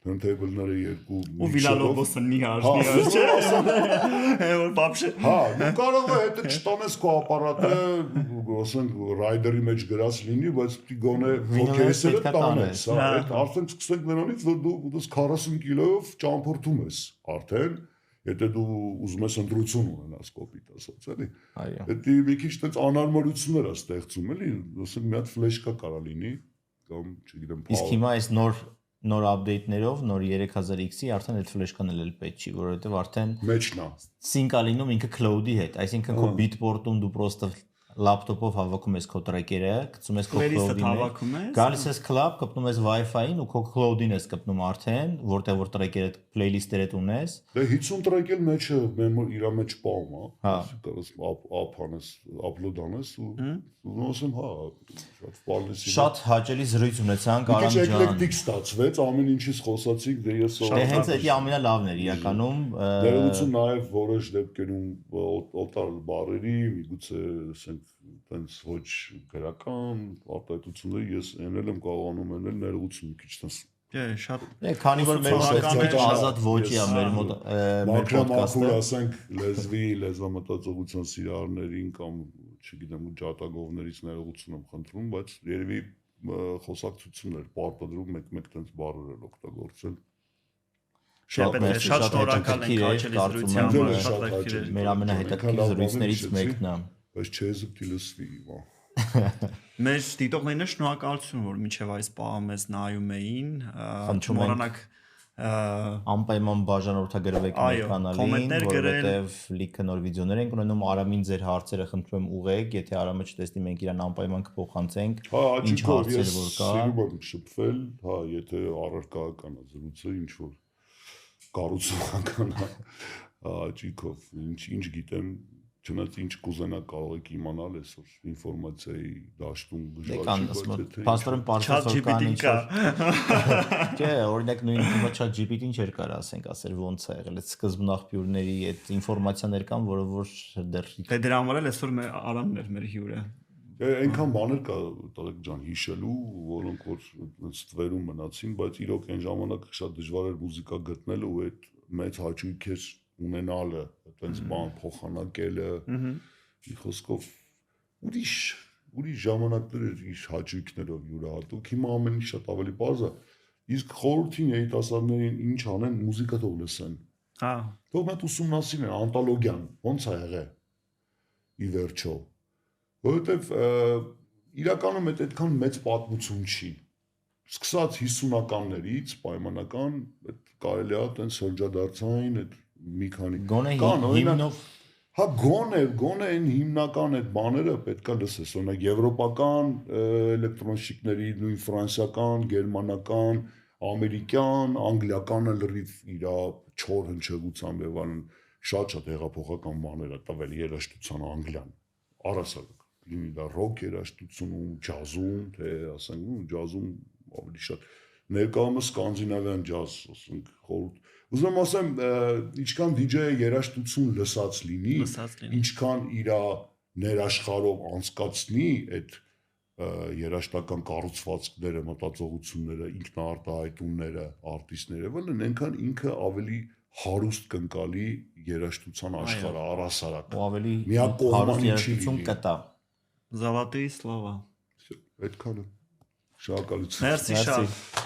turntable-ները երկու ու Վիլալոբոսը նիհար, չէ՞։ Որ բաբշե։ Հա, դու կարող ես հետը չտանես քո ապարատը, ասենք ռայդերի մեջ գրած լինի, բայց պիտի գոնե ֆոկեսերը տանես, հա, այդ արդեն սկսենք նրանից, որ դու 40 կիլոյով ճամփորդում ես արդեն, եթե դու ուզում ես ընտրություն ունենաս կոպիտ ասած, էլի։ Այո։ Դա մի քիչ տենց անարմարություններ է ստեղծում, էլի, ասենք մի հատ ֆլեշկա կարա լինի, կամ չգիտեմ, իսկ հիմա այս նոր նոր update-ներով, նոր 3000X-ի արդեն այդ ֆլեշկան էլ պետք չի, որովհետև արդեն մեջնա sync-ա լինում ինքը cloud-ի հետ, այսինքն քո Beatport-ում դու պրոստը լապտոպով հավաքում ես քո տրեքերը, գցում ես քո cloud-ին, գալիս ես club, կպնում ես Wi-Fi-ին ու քո cloud-ին ես կպնում արդեն, որտեղ որ տրեքերը playlist-երդ ունես։ Դե 50 տրեք էլ մեջը իր մեջ պահում, հա։ Ապանես, upload անես ու ասեմ, հա, շատ ֆալսի։ Շատ հաճելի զրույց ունեցանք Արամ ջան։ Էկլեկտիկ ստացվեց, ամեն ինչից խոսացինք, դե ես Դե հենց դա ամենալավն էր իրականում։ Ներողություն նաև որոշ դեպքերում օտար բառերի, միգուցե ասենք տենց ոչ գրական արտահայտությունները ես ենել եմ կարողանում ենել ներողություն մի քիչ տես։ Դե շատ քանի որ մեր շրջանը ազատ ոճի է մեր մոտ մեր ոդկասթը, ասենք լեզվի, լեզվամտածողության սիրահարներին կամ չգիտեմ ջատագովներից ներողություն եմ խնդրում, բայց երևի խոսակցություններ պարտադրում մեկ-մեկ տենց բառեր էլ օգտագործել։ Շատ շնորհակալ ենք հաճելի զրույցի համար, շատ հետաքրքիր է։ Մեր ամենահետաքրքիր զրույցներից մեկն է։ Բայց չեզը դիլսվի, վա։ Մեր դիտողներն շնորհակալություն, որ մինչև այս պահը մեզ նայում էին, չմոռանաք անպայման բաժանորդագրվեք մեր կանալին, որովհետև լիքը նոր վիդեոներ ենք ունենում, Արամին ձեր հարցերը խնդրում եմ ուղղեք, եթե Արամը չտեսնի մենք իրան անպայման կփոխանցենք, ինչ հարցեր որ կա։ Սիրում եմ շփվել, հա, եթե առարկական է զրույցը, ինչ որ կառուցողական է, աճիկով, ինչ գիտեմ, չնայած ինչ կուզենա կարող եք իմանալ այսօր ինֆորմացիայի դաշտում դժվար չի, փաստորեն պարզապես կան ինչ Չէ, օրինակ նույն chat GPT-ին չէր կարող ասենք, ասել ոնց է եղել, այդ սկզբն աղբյուրների այդ ինֆորմացիաներ կան, որը որ դեռ Դե դրա համար էլ այսօր մեր Արամն էր մեր հյուրը։ Այնքան բաներ կա տղեկ ջան հիշելու, որոնք որ ստվերում մնացին, բայց իրոք այն ժամանակ շատ դժվար էր մուզիկա գտնելը ու այդ մեծ հաճույք էր ունենալը, այդպես բան փոխանակելը, մի խոսքով ուրիշ ժամանակներ էր իր հաճույքներով յուրահատուկ, հիմա ամեն ինչ շատ ավելի պարզ է, իսկ խորհրդին երիտասարդներին ինչ անեն, մուզիկա թող լսեն, թող մեկ ուսումնասիրեն, անտոլոգիան, ոնց է եղել, ի վերջո, որովհետև իրականում այդքան մեծ պատմություն չի, սկսած 50-ականներից պայմանական, կարելի է այդպես շրջադարձային, այդ մի քանի գոնե հիմնով հա գոնե այն հիմնական այդ բաները պետքա լսես օրինակ եվրոպական էլեկտրոնշիկների նույն ֆրանսիական, գերմանական, ամերիկյան, անգլիականը լրիվ իր չոր հնչեղությամբ եւ այլն շատ հեղափոխական բաներ է տվել երաժշտության Անգլիան առասարակ լինի դա ռոք երաժշտությունում, ջազում, թե ասենք ջազում ավելի շատ ներկայումս սկանդինավյան ջազ, ասենք խորհուրդ Ուզում եմ ասեմ, ինչքան DJ-ը երաժշտություն լսած լինի, ինչքան իր ներաշխարհով անցկացնի այդ երաժշտական կառուցվածքները, մտածողությունները, ինքնաարտահայտումները, արտիստները, վլն այնքան ինքը ավելի հարուստ կընկալի երաժշտության աշխարհը առհասարակ։ Ու ավելի հարուստ երաժշտություն կտա։ Զավատի սլավա։ Այդքանը։ Շնորհակալություն։ Մերսի շատ։